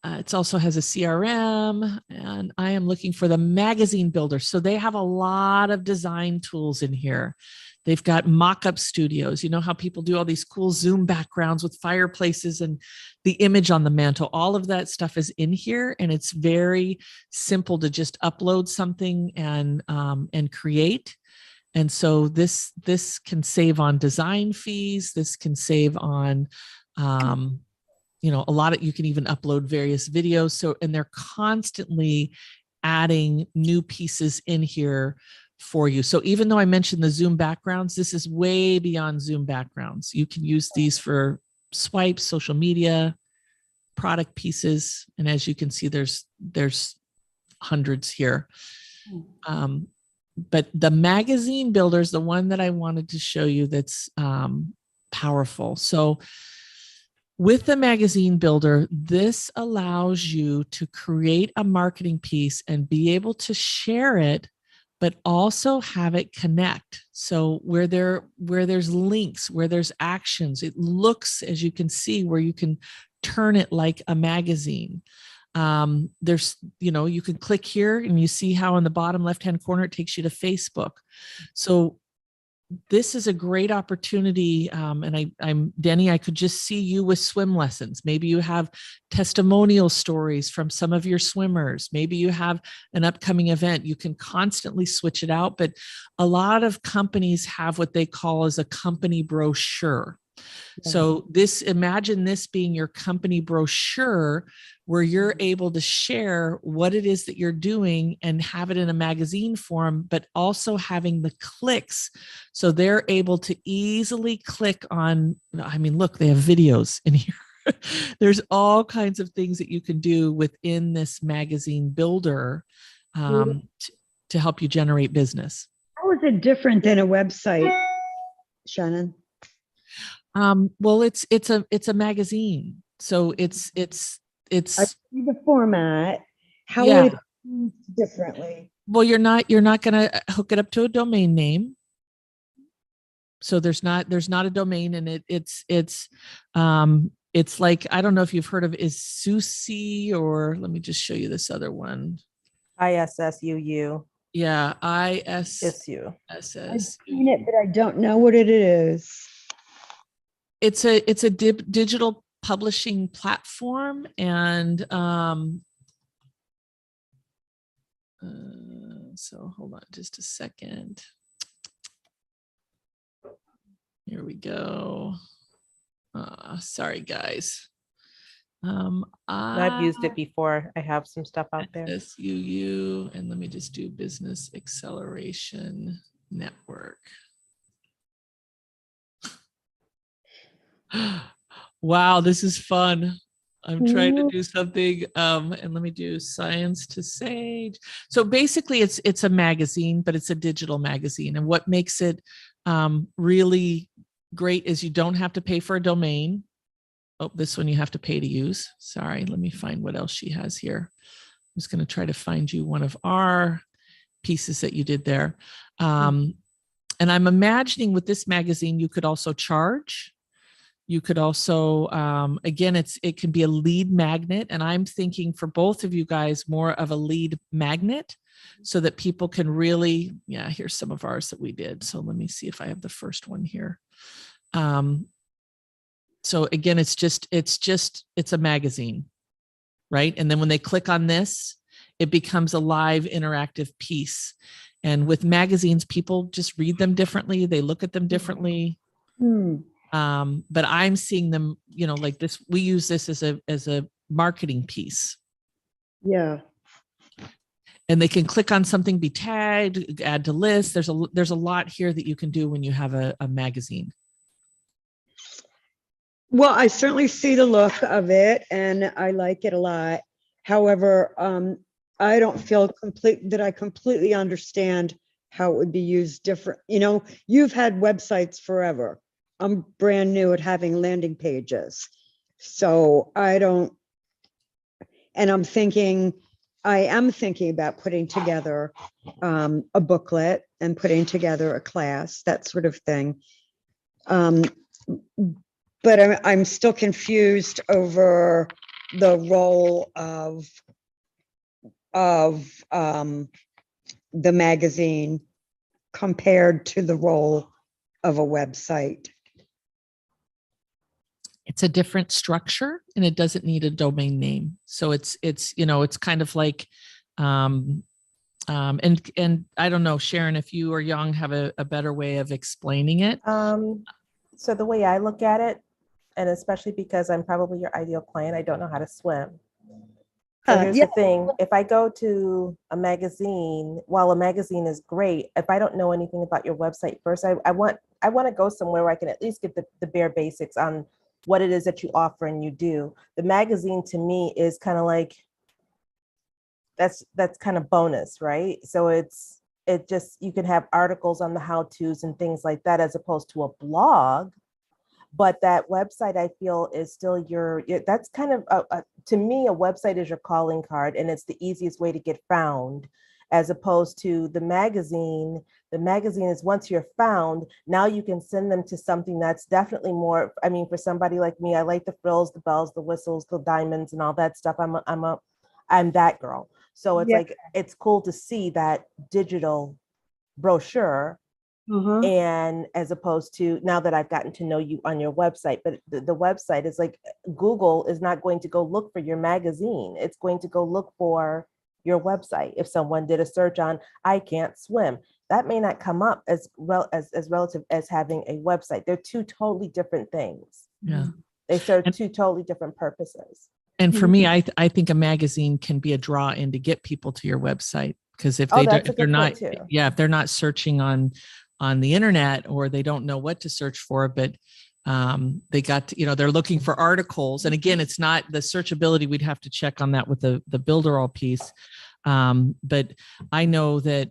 It also has a CRM, and I am looking for the magazine builder. So they have a lot of design tools in here. They've got mock-up studios. You know how people do all these cool Zoom backgrounds with fireplaces and the image on the mantle. All of that stuff is in here, and it's very simple to just upload something and create. And so this can save on design fees. This can save on a lot of, you can even upload various videos. So, and they're constantly adding new pieces in here for you. So even though I mentioned the Zoom backgrounds, this is way beyond Zoom backgrounds. You can use these for swipes, social media, product pieces. And as you can see, there's hundreds here. But the magazine builder is the one that I wanted to show you that's powerful. So with the magazine builder, this allows you to create a marketing piece and be able to share it, but also have it connect. So where there's links, where there's actions, it looks, as you can see, where you can turn it like a magazine. There's, you can click here and you see how in the bottom left-hand corner, it takes you to Facebook. So this is a great opportunity. And I'm Denny, I could just see you with swim lessons. Maybe you have testimonial stories from some of your swimmers. Maybe you have an upcoming event. You can constantly switch it out, but a lot of companies have what they call as a company brochure. So imagine this being your company brochure where you're able to share what it is that you're doing and have it in a magazine form, but also having the clicks. So they're able to easily click on, look, they have videos in here. There's all kinds of things that you can do within this magazine builder to help you generate business. How is it different than a website, Shannon? Well, it's a magazine, so it's I see the format. How yeah. would it be differently? Well, you're not going to hook it up to a domain name. So there's not a domain, and it's like, I don't know if you've heard of Isusi, or let me just show you this other one. ISSUU. Yeah, ISSU. I've seen it, but I don't know what it is. It's a digital publishing platform, and so hold on just a second. Here we go. Sorry, guys. I've used it before. I have some stuff out there. SUU, and let me just do Business Acceleration Network. Wow, this is fun. I'm trying to do something, and let me do Science to Sage. So basically it's a magazine, but it's a digital magazine. And what makes it really great is you don't have to pay for a domain. Oh, this one you have to pay to use. Sorry, let me find what else she has here. I'm just going to try to find you one of our pieces that you did there. And I'm imagining with this magazine, you could also charge. You could also, again, it can be a lead magnet. And I'm thinking for both of you guys, more of a lead magnet so that people can really, here's some of ours that we did. So let me see if I have the first one here. So again, it's a magazine, right? And then when they click on this, it becomes a live interactive piece. And with magazines, people just read them differently. They look at them differently. But I'm seeing them, like this, we use this as a marketing piece. Yeah. And they can click on something, be tagged, add to list. There's a lot here that you can do when you have a magazine. Well, I certainly see the look of it and I like it a lot. However, I don't feel that I completely understand how it would be used different. You've had websites forever. I'm brand new at having landing pages. So I am thinking about putting together a booklet and putting together a class, that sort of thing. But I'm still confused over the role of the magazine compared to the role of a website. It's a different structure and it doesn't need a domain name. So it's kind of like, and I don't know, Sharon, if you or Young have a better way of explaining it. So the way I look at it, and especially because I'm probably your ideal client, I don't know how to swim. So here's the thing, if I go to a magazine, while a magazine is great, if I don't know anything about your website first, I want to go somewhere where I can at least get the bare basics on what it is that you offer and you do. The magazine to me is kind of like, that's kind of bonus, right? So you can have articles on the how-tos and things like that as opposed to a blog. But that website, I feel, is still that's kind of, to me, a website is your calling card and it's the easiest way to get found, as opposed to the magazine. The magazine is, once you're found, now you can send them to something that's definitely more, I mean, for somebody like me, I like the frills, the bells, the whistles, the diamonds and all that stuff. I'm that girl. So it's like, it's cool to see that digital brochure. And as opposed to, now that I've gotten to know you on your website, but the website is like, Google is not going to go look for your magazine. It's going to go look for your website. If someone did a search on, I can't swim, that may not come up as well as relative as having a website. They're two totally different things. Yeah. They serve two totally different purposes. And for me, I think a magazine can be a draw in to get people to your website. Because if they're not searching on the internet, or they don't know what to search for, but they're looking for articles. And again, it's not the searchability. We'd have to check on that with the Builderall piece. But I know that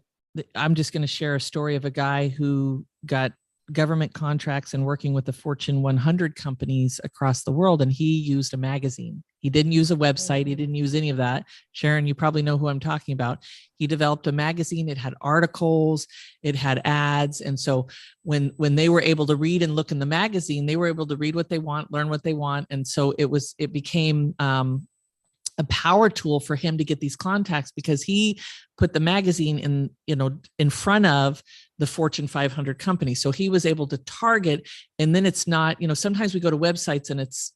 I'm just going to share a story of a guy who got government contracts and working with the Fortune 100 companies across the world. And he used a magazine. He didn't use a website. He didn't use any of that. Sharon, you probably know who I'm talking about. He developed a magazine. It had articles, it had ads. And so when they were able to read and look in the magazine, they were able to read what they want, learn what they want. And so it became a power tool for him to get these contacts, because he put the magazine in front of the Fortune 500 companies. So he was able to target, and then it's not, sometimes we go to websites and it's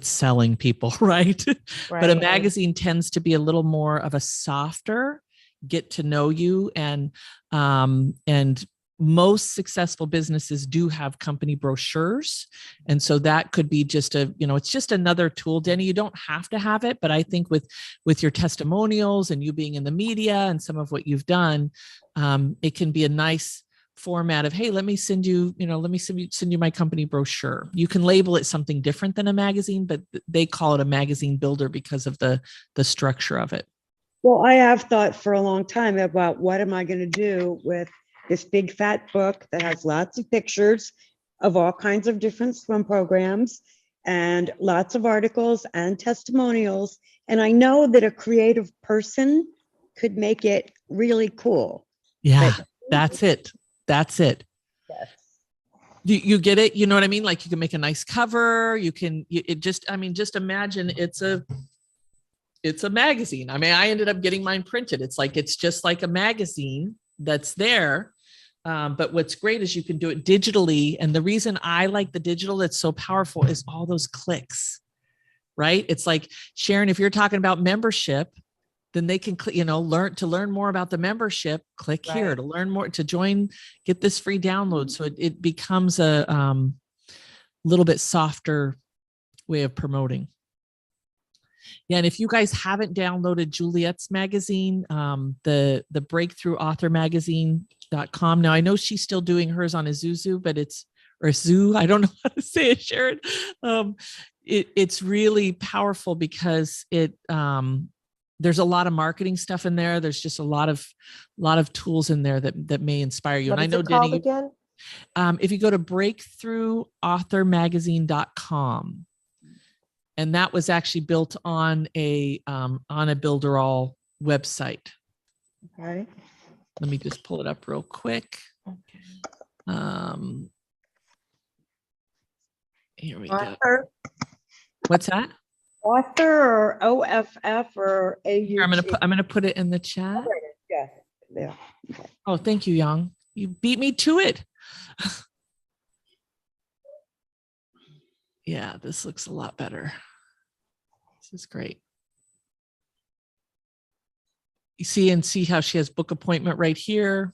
selling people, right? But a magazine tends to be a little more of a softer get to know you, and most successful businesses do have company brochures. And so that could be just it's just another tool. Denny, you don't have to have it, but I think with your testimonials and you being in the media and some of what you've done, it can be a nice format of, hey, let me send you my company brochure. You can label it something different than a magazine, but they call it a magazine builder because of the structure of it. Well, I have thought for a long time about what am I going to do with this big fat book that has lots of pictures of all kinds of different swim programs and lots of articles and testimonials. And I know that a creative person could make it really cool. Yeah, that's it. Yes. You get it? You know what I mean? Like, you can make a nice cover. Just imagine it's a magazine. I mean, I ended up getting mine printed. It's just like a magazine that's there. But what's great is you can do it digitally. And the reason I like the digital that's so powerful is all those clicks, right? It's like, Sharon, if you're talking about membership, then they can, learn more about the membership, click here to learn more, to join, get this free download. So it becomes little bit softer way of promoting. Yeah, and if you guys haven't downloaded Juliet's magazine, the Breakthrough Author Magazine.com. Now I know she's still doing hers on Azuzu, but or Zoo. I don't know how to say it, Sharon. It's really powerful because there's a lot of marketing stuff in there. There's just a lot of tools in there that may inspire you. What And I is know, it called Denny, again? if you go to breakthroughauthormagazine.com, and that was actually built on a Builderall website. Okay. Let me just pull it up real quick. Here we go. Author, What's that? author or OFF or Here, I'm AUT? gonna put it in the chat. Yeah, yeah. Oh, thank you, Yang. You beat me to it. Yeah, this looks a lot better. This is great. You see how she has book appointment right here.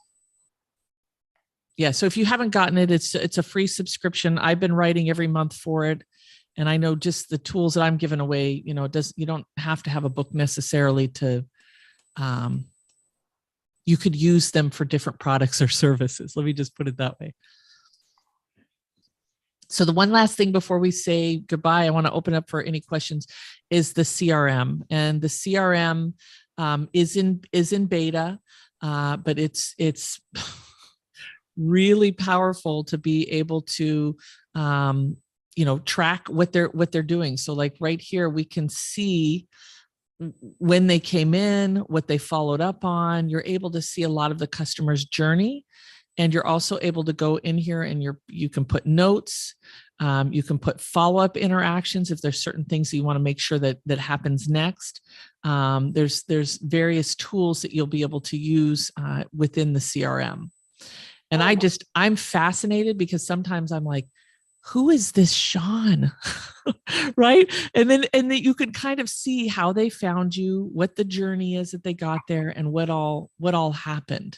Yeah, so if you haven't gotten it, it's a free subscription. I've been writing every month for it. And I know just the tools that I'm giving away, you don't have to have a book necessarily to, you could use them for different products or services. Let me just put it that way. So the one last thing before we say goodbye, I want to open up for any questions, is the CRM. And the CRM is in beta, but it's really powerful to be able to track what they're doing. So like right here, we can see when they came in, what they followed up on. You're able to see a lot of the customer's journey, and you're also able to go in here and you can put notes. You can put follow-up interactions if there's certain things that you want to make sure that happens next. There's various tools that you'll be able to use within the CRM. And I'm fascinated because sometimes I'm like, who is this Sean? Right. And then you can kind of see how they found you, what the journey is that they got there, and what all happened,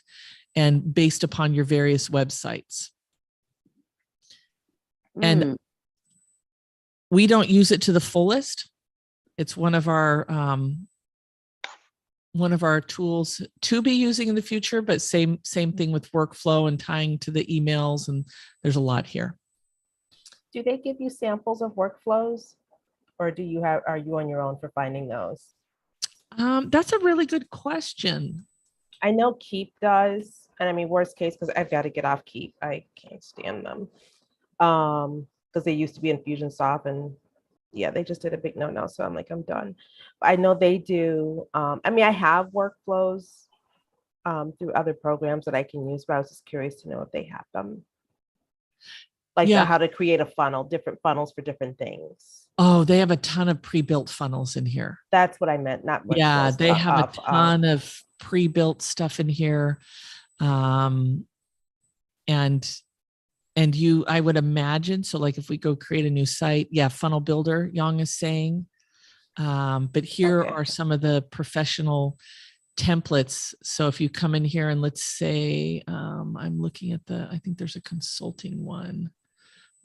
and based upon your various websites. And we don't use it to the fullest. It's one of our tools to be using in the future, but same thing with workflow and tying to the emails, and there's a lot here. Do they give you samples of workflows, or are you on your own for finding those? That's a really good question. I know Keep does, and I mean, worst case, because I've got to get off Keep. I can't stand them. Because they used to be Infusionsoft, and yeah, they just did a big no-no. So I'm like, I'm done. But I know they do. I mean, I have workflows through other programs that I can use, but I was just curious to know if they have them. Like how to create a funnel, different funnels for different things. Oh, they have a ton of pre-built funnels in here. That's what I meant, not workflows. Yeah, they have a ton of pre-built stuff in here. And I would imagine, so like if we go create a new site, funnel builder, Yang is saying. But here are some of the professional templates. So if you come in here and let's say, I'm looking at I think there's a consulting one.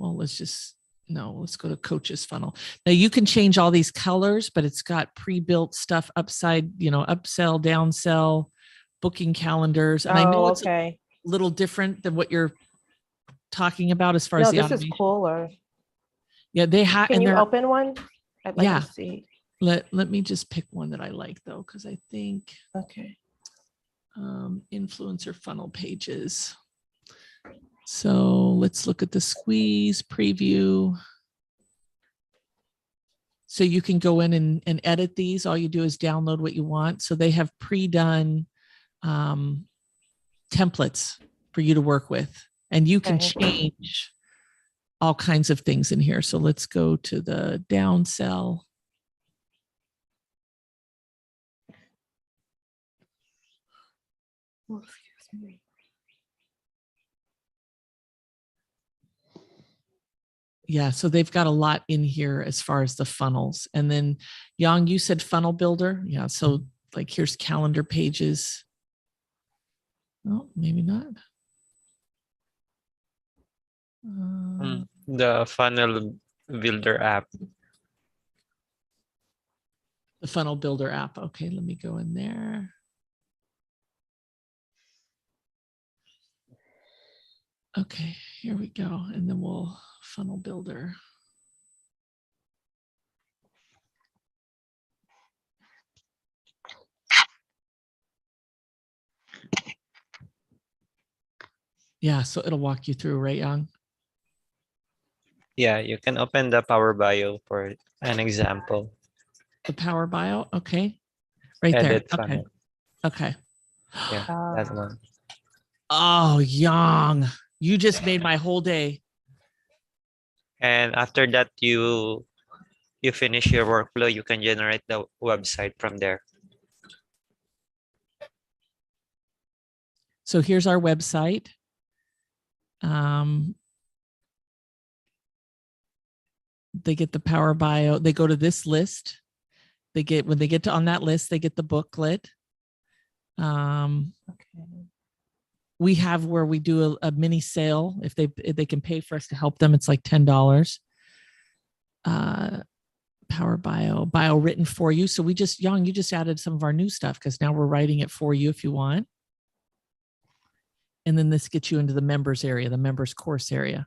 Well, let's go to coach's funnel. Now you can change all these colors, but it's got pre-built stuff upsell, downsell, booking calendars. And I know it's a little different than what you're talking about as far as the automation. This is cooler. Yeah, they have. Can you open one? I'd like to see. Let me just pick one that I like though, because I think influencer funnel pages. So let's look at the squeeze preview. So you can go in and edit these. All you do is download what you want. So they have pre-done templates for you to work with, and you can change all kinds of things in here. So let's go to the downsell. Oh, excuse me. Yeah, so they've got a lot in here as far as the funnels. And then Yang, you said funnel builder. Yeah, so like here's calendar pages. Oh, maybe not. The funnel builder app. The funnel builder app. Okay, let me go in there. Okay, here we go. And then we'll funnel builder. Yeah, so it'll walk you through, right, Yang? Yeah, you can open the Power Bio for an example. The Power Bio. Okay, right there. Edit Okay, funnel. okay. Yeah, that one. Oh, Yang, you just made my whole day. And after that, you finish your workflow, you can generate the website from there. So here's our website. They get the Power Bio. They go to this list. They get, when they get to on that list, they get the booklet. We have where we do a mini sale. If they can pay for us to help them, it's like $10. Power Bio written for you. So we just, Yang, you just added some of our new stuff because now we're writing it for you if you want. And then this gets you into the members area, the members course area.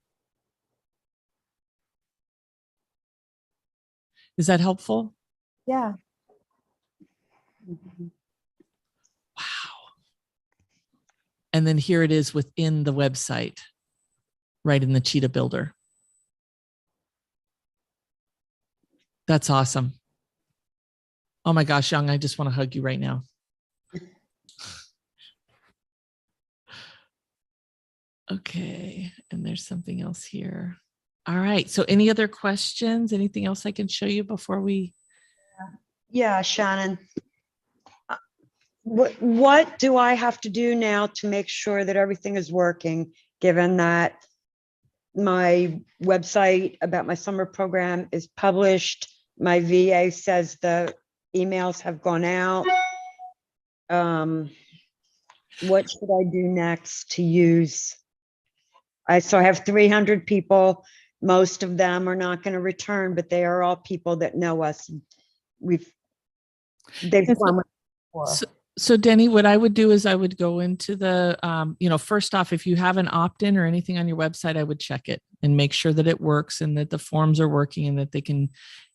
Is that helpful? Yeah. Wow. And then here it is within the website, right in the Cheetah Builder. That's awesome. Oh my gosh, Yang, I just want to hug you right now. Okay, and there's something else here. All right, so any other questions? Anything else I can show you before we? Yeah, Shannon. What do I have to do now to make sure that everything is working, given that my website about my summer program is published? My VA says the emails have gone out. What should I do next to use? So I have 300 people. Most of them are not going to return, but they are all people that know us. They've gone with before. So Denny, what I would do is I would go into the, first off, if you have an opt-in or anything on your website, I would check it and make sure that it works and that the forms are working and that they can,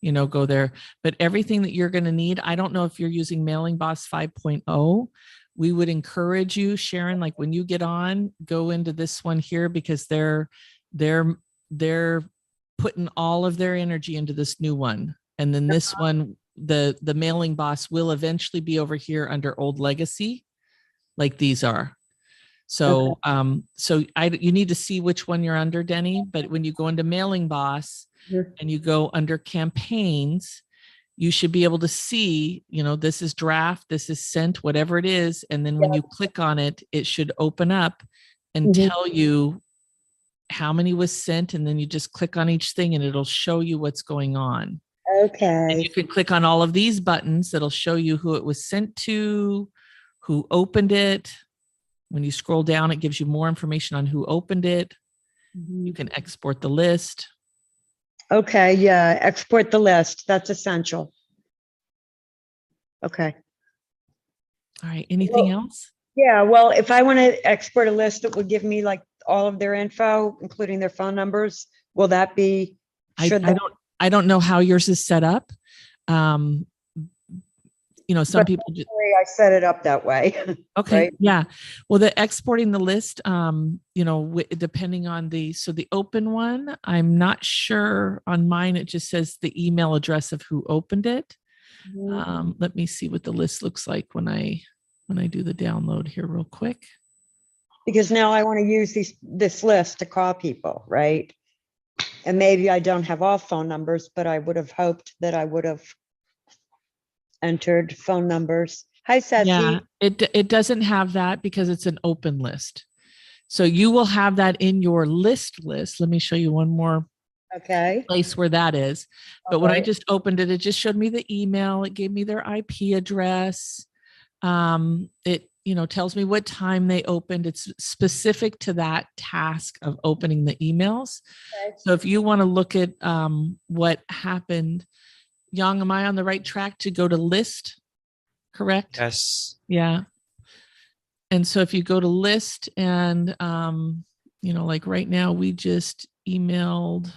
go there. But everything that you're going to need, I don't know if you're using Mailing Boss 5.0. We would encourage you, Sharon, like when you get on, go into this one here because they're putting all of their energy into this new one. And then this one, the Mailing Boss will eventually be over here under Old Legacy, like these are. So, you need to see which one you're under, Denny. But when you go into Mailing Boss and you go under campaigns, you should be able to see, this is draft, this is sent, whatever it is. And then when you click on it, it should open up and tell you how many was sent. And then you just click on each thing and it'll show you what's going on. Okay. And you can click on all of these buttons that'll show you who it was sent to, who opened it. When you scroll down, it gives you more information on who opened it. You can export the list. Okay, yeah, export the list. That's essential. Okay. All right, anything else? Yeah, well, if I want to export a list that would give me like all of their info, including their phone numbers, will that be? I don't know how yours is set up. Some people just, I set it up that way. okay. Right? Yeah. Well, the exporting the list, depending on the open one, I'm not sure on mine. It just says the email address of who opened it. Let me see what the list looks like when I do the download here real quick. Because now I want to use this list to call people, right? And maybe I don't have all phone numbers, but I would have hoped that I would have entered phone numbers. Hi, Ceci. Yeah, it doesn't have that because it's an open list. So you will have that in your list. Let me show you one more place where that is. But when I just opened it, it just showed me the email. It gave me their IP address. tells me what time they opened. It's specific to that task of opening the emails. Okay. So if you want to look at what happened, Yang, am I on the right track to go to list? Correct? Yes. Yeah. And so if you go to list and, like right now, we just emailed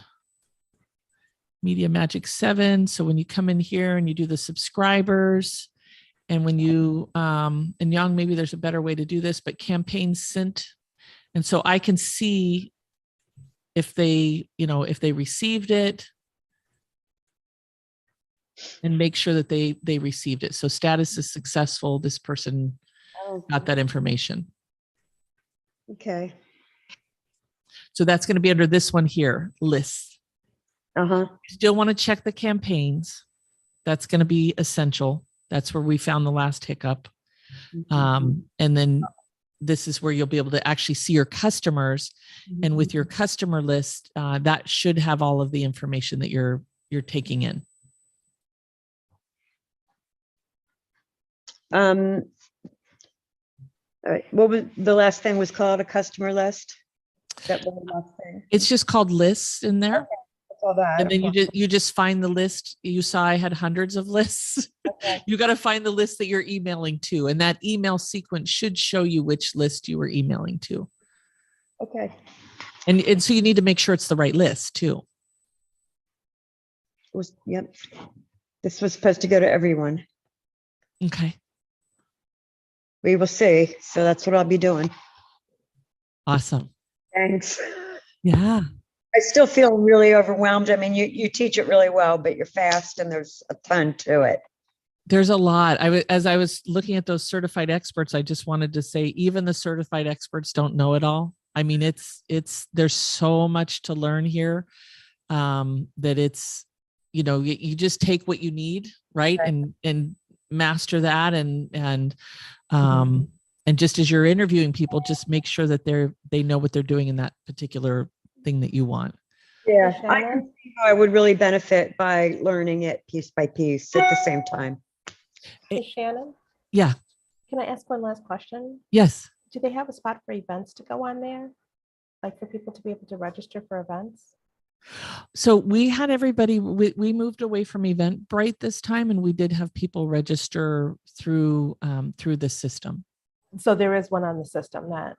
Media Magic 7. So when you come in here and you do the subscribers, and when you, and Yang, maybe there's a better way to do this, but campaigns sent. And so I can see if they received it and make sure that they received it. So status is successful. This person Oh, got that information. okay. So that's going to be under this one here, lists. Uh-huh. Still want to check the campaigns. That's going to be essential. That's where we found the last hiccup. And then this is where you'll be able to actually see your customers. And with your customer list, that should have all of the information that you're taking in. All right. What was the last thing was called? A customer list? That was the last thing. It's just called lists in there. I saw that. And then you just find the list. You saw I had hundreds of lists. Okay. You got to find the list that you're emailing to. And that email sequence should show you which list you were emailing to. Okay. And so you need to make sure it's the right list too. Yep. This was supposed to go to everyone. Okay. We will see. So that's what I'll be doing. Awesome. Thanks. Yeah. I still feel really overwhelmed. I mean, you teach it really well, but you're fast and there's a ton to it. There's a lot. As I was looking at those certified experts, I just wanted to say, even the certified experts don't know it all. I mean, there's so much to learn here, that it's, you just take what you need, right? And master that. And just as you're interviewing people, just make sure that they know what they're doing in that particular thing that you want. Yeah. I can see how I would really benefit by learning it piece by piece at the same time. Hey, Shannon, Yeah. can I ask one last question? Yes. Do they have a spot for events to go on there? Like for people to be able to register for events? So we had everybody, we moved away from Eventbrite this time, and we did have people register through the system. So there is one on the system that.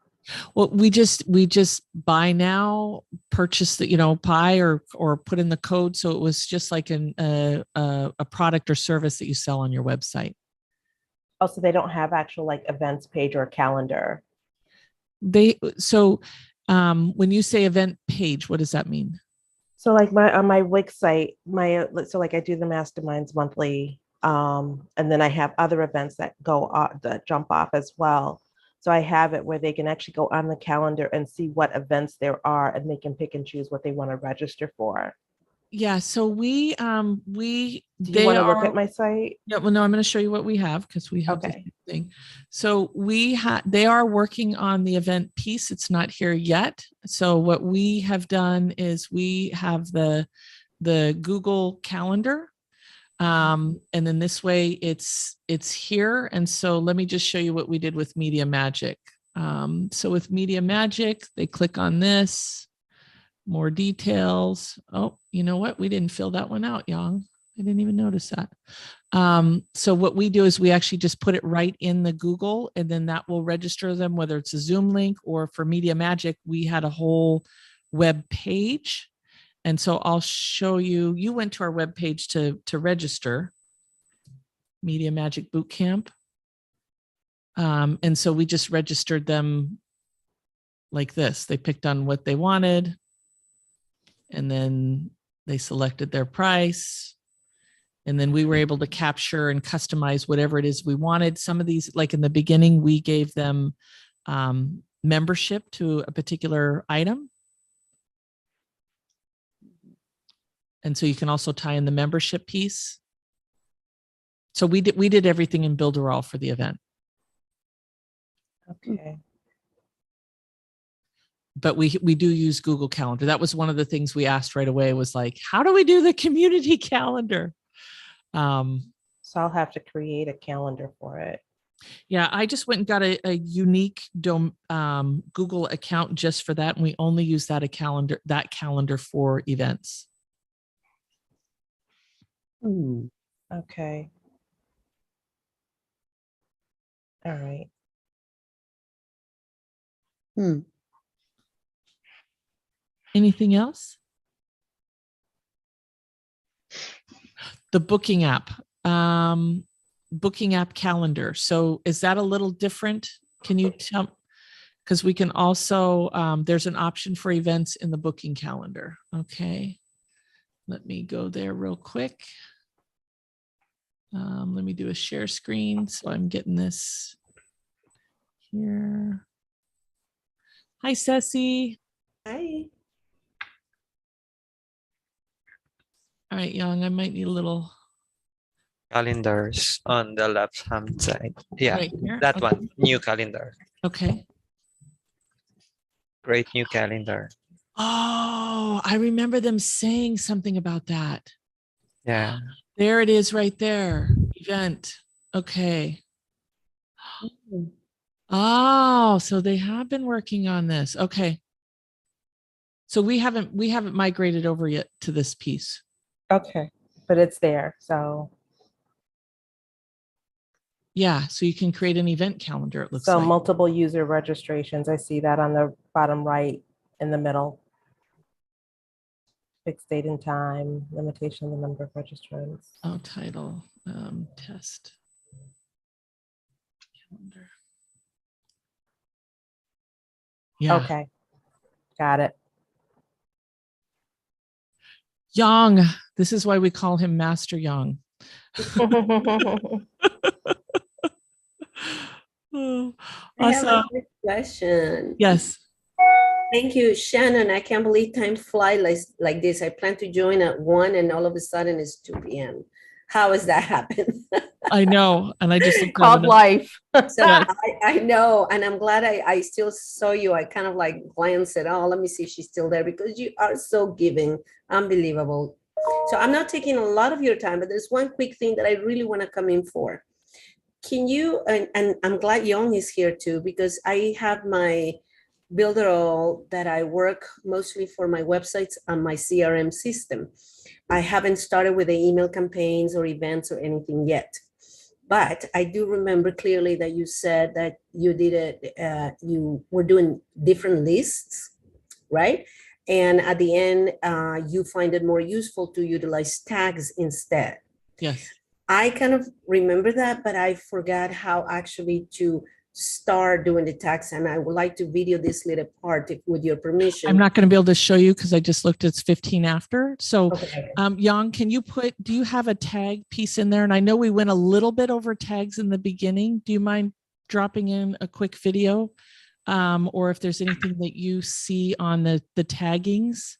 Well, we just buy now, purchase the, buy or put in the code. So it was just like a product or service that you sell on your website. Oh, so they don't have actual like events page or calendar. When you say event page, what does that mean? So like on my Wix site, so like I do the masterminds monthly, and then I have other events that that jump off as well. So I have it where they can actually go on the calendar and see what events there are, and they can pick and choose what they want to register for. Yeah. So Do you want to look at my site? Yeah. Well, no, I'm going to show you what we have because we have the Okay. same thing. So they are working on the event piece. It's not here yet. So what we have done is we have the Google Calendar. And then this way it's here. And so let me just show you what we did with Media Magic. So with Media Magic, they click on this, more details. Oh, you know what? We didn't fill that one out, Yang. I didn't even notice that. So what we do is we actually just put it right in the Google, and then that will register them, whether it's a Zoom link or for Media Magic, we had a whole web page. And so I'll show you, you went to our webpage to register Media Magic Bootcamp. And so we just registered them like this. They picked on what they wanted, and then they selected their price. And then we were able to capture and customize whatever it is we wanted. Some of these, like in the beginning, we gave them membership to a particular item. And so you can also tie in the membership piece. So we did everything in Builderall for the event. Okay. But we do use Google Calendar. That was one of the things we asked right away, was like, how do we do the community calendar? So I'll have to create a calendar for it. Yeah, I just went and got a unique Google account just for that, and we only use that calendar for events. Okay. All right. Anything else? The booking app, calendar. So is that a little different? Can you tell? Because we can also, there's an option for events in the booking calendar. Okay. Let me go there real quick. Let me do a share screen. So I'm getting this here. Hi, Ceci. Hi. All right, Young, I might need a little. Calendars on the left hand side. Yeah, Right here? that Okay. one. New calendar. Okay. Create new calendar. Oh, I remember them saying something about that. Yeah. There it is right there. Event. Okay. Oh, so they have been working on this. Okay. So we haven't migrated over yet to this piece. Okay, but it's there. So Yeah, so you can create an event calendar, it looks like. multiple user registrations. I see that on the bottom right in the middle. Fixed date and time, limitation of the number of registrants. Oh, title, test. Calendar. Yeah. Okay, got it. Young. This is why we call him Master Young. Oh, I have a awesome. quick question. Yes. Thank you, Shannon. I can't believe time flies like this. I plan to join at 1 and all of a sudden it's 2 p.m. How has that happened? I know. And I just looked at Called it. life. So Yes. I know, and I'm glad I still saw you. I kind of like glanced at, oh, let me see if she's still there because you are so giving. Unbelievable. So I'm not taking a lot of your time, but there's one quick thing that I really want to come in for. Can you, and I'm glad Young is here too, because I have my Builderall that I work mostly for my websites and my CRM system. I haven't started with the email campaigns or events or anything yet. But I do remember clearly that you said that you did it, you were doing different lists, right? And at the end, you find it more useful to utilize tags instead. Yes. I kind of remember that, but I forgot how actually to start doing the tags. And I would like to video this little part with your permission. I'm not going to be able to show you because I just looked, it's 15 after. So, Okay. Yang, can you do you have a tag piece in there? And I know we went a little bit over tags in the beginning. Do you mind dropping in a quick video? Or if there's anything that you see on the taggings?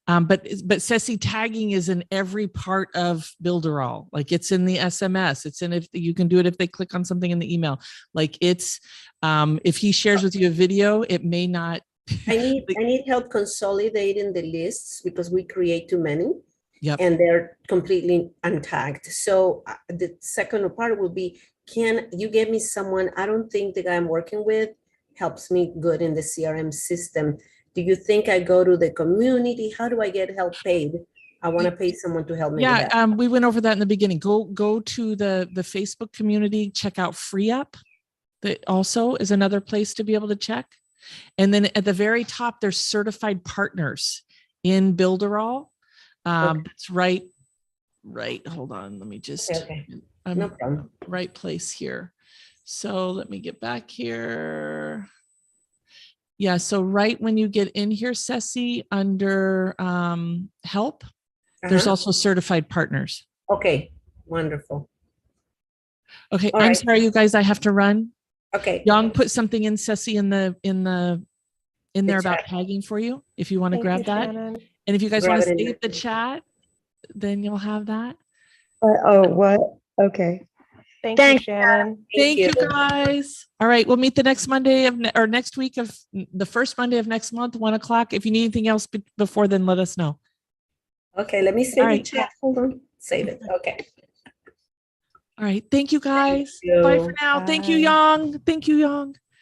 But Ceci, tagging is in every part of Builderall. Like it's in the SMS. It's in, if you can do it if they click on something in the email. Like it's if he shares with you a video, it may not. I need help consolidating the lists because we create too many. Yep. And they're completely untagged. So the second part will be, can you get me someone? I don't think the guy I'm working with helps me good in the CRM system. Do you think I go to the community? How do I get help paid? I want to pay someone to help me with that. We went over that in the beginning. Go to the Facebook community, check out FreeUp. That also is another place to be able to check. And then at the very top, there's certified partners in Builderall. It's right. Hold on. Let me just, Okay. No problem. Right place here. So let me get back here. Yeah. So right when you get in here, Ceci, under help, there's also certified partners. Okay. Wonderful. Okay. All I'm right. sorry, you guys, I have to run. Okay. Young put something in, Ceci, in there about chat. tagging for you, if you want to Thank grab you, that. Shannon. And if you guys Grab want to it in save the there. chat, then you'll have that. Oh, what? Okay. Thank Thanks. you, Shannon. Thank you guys. All right. We'll meet the next Monday or next week of the first Monday of next month, 1 o'clock. If you need anything else before then, let us know. Okay. Let me save All the right. chat. Hold on. Save it. Okay. All right. Thank you guys. Bye for you. now. Thank you, Bye. Yang. Thank you, Yang.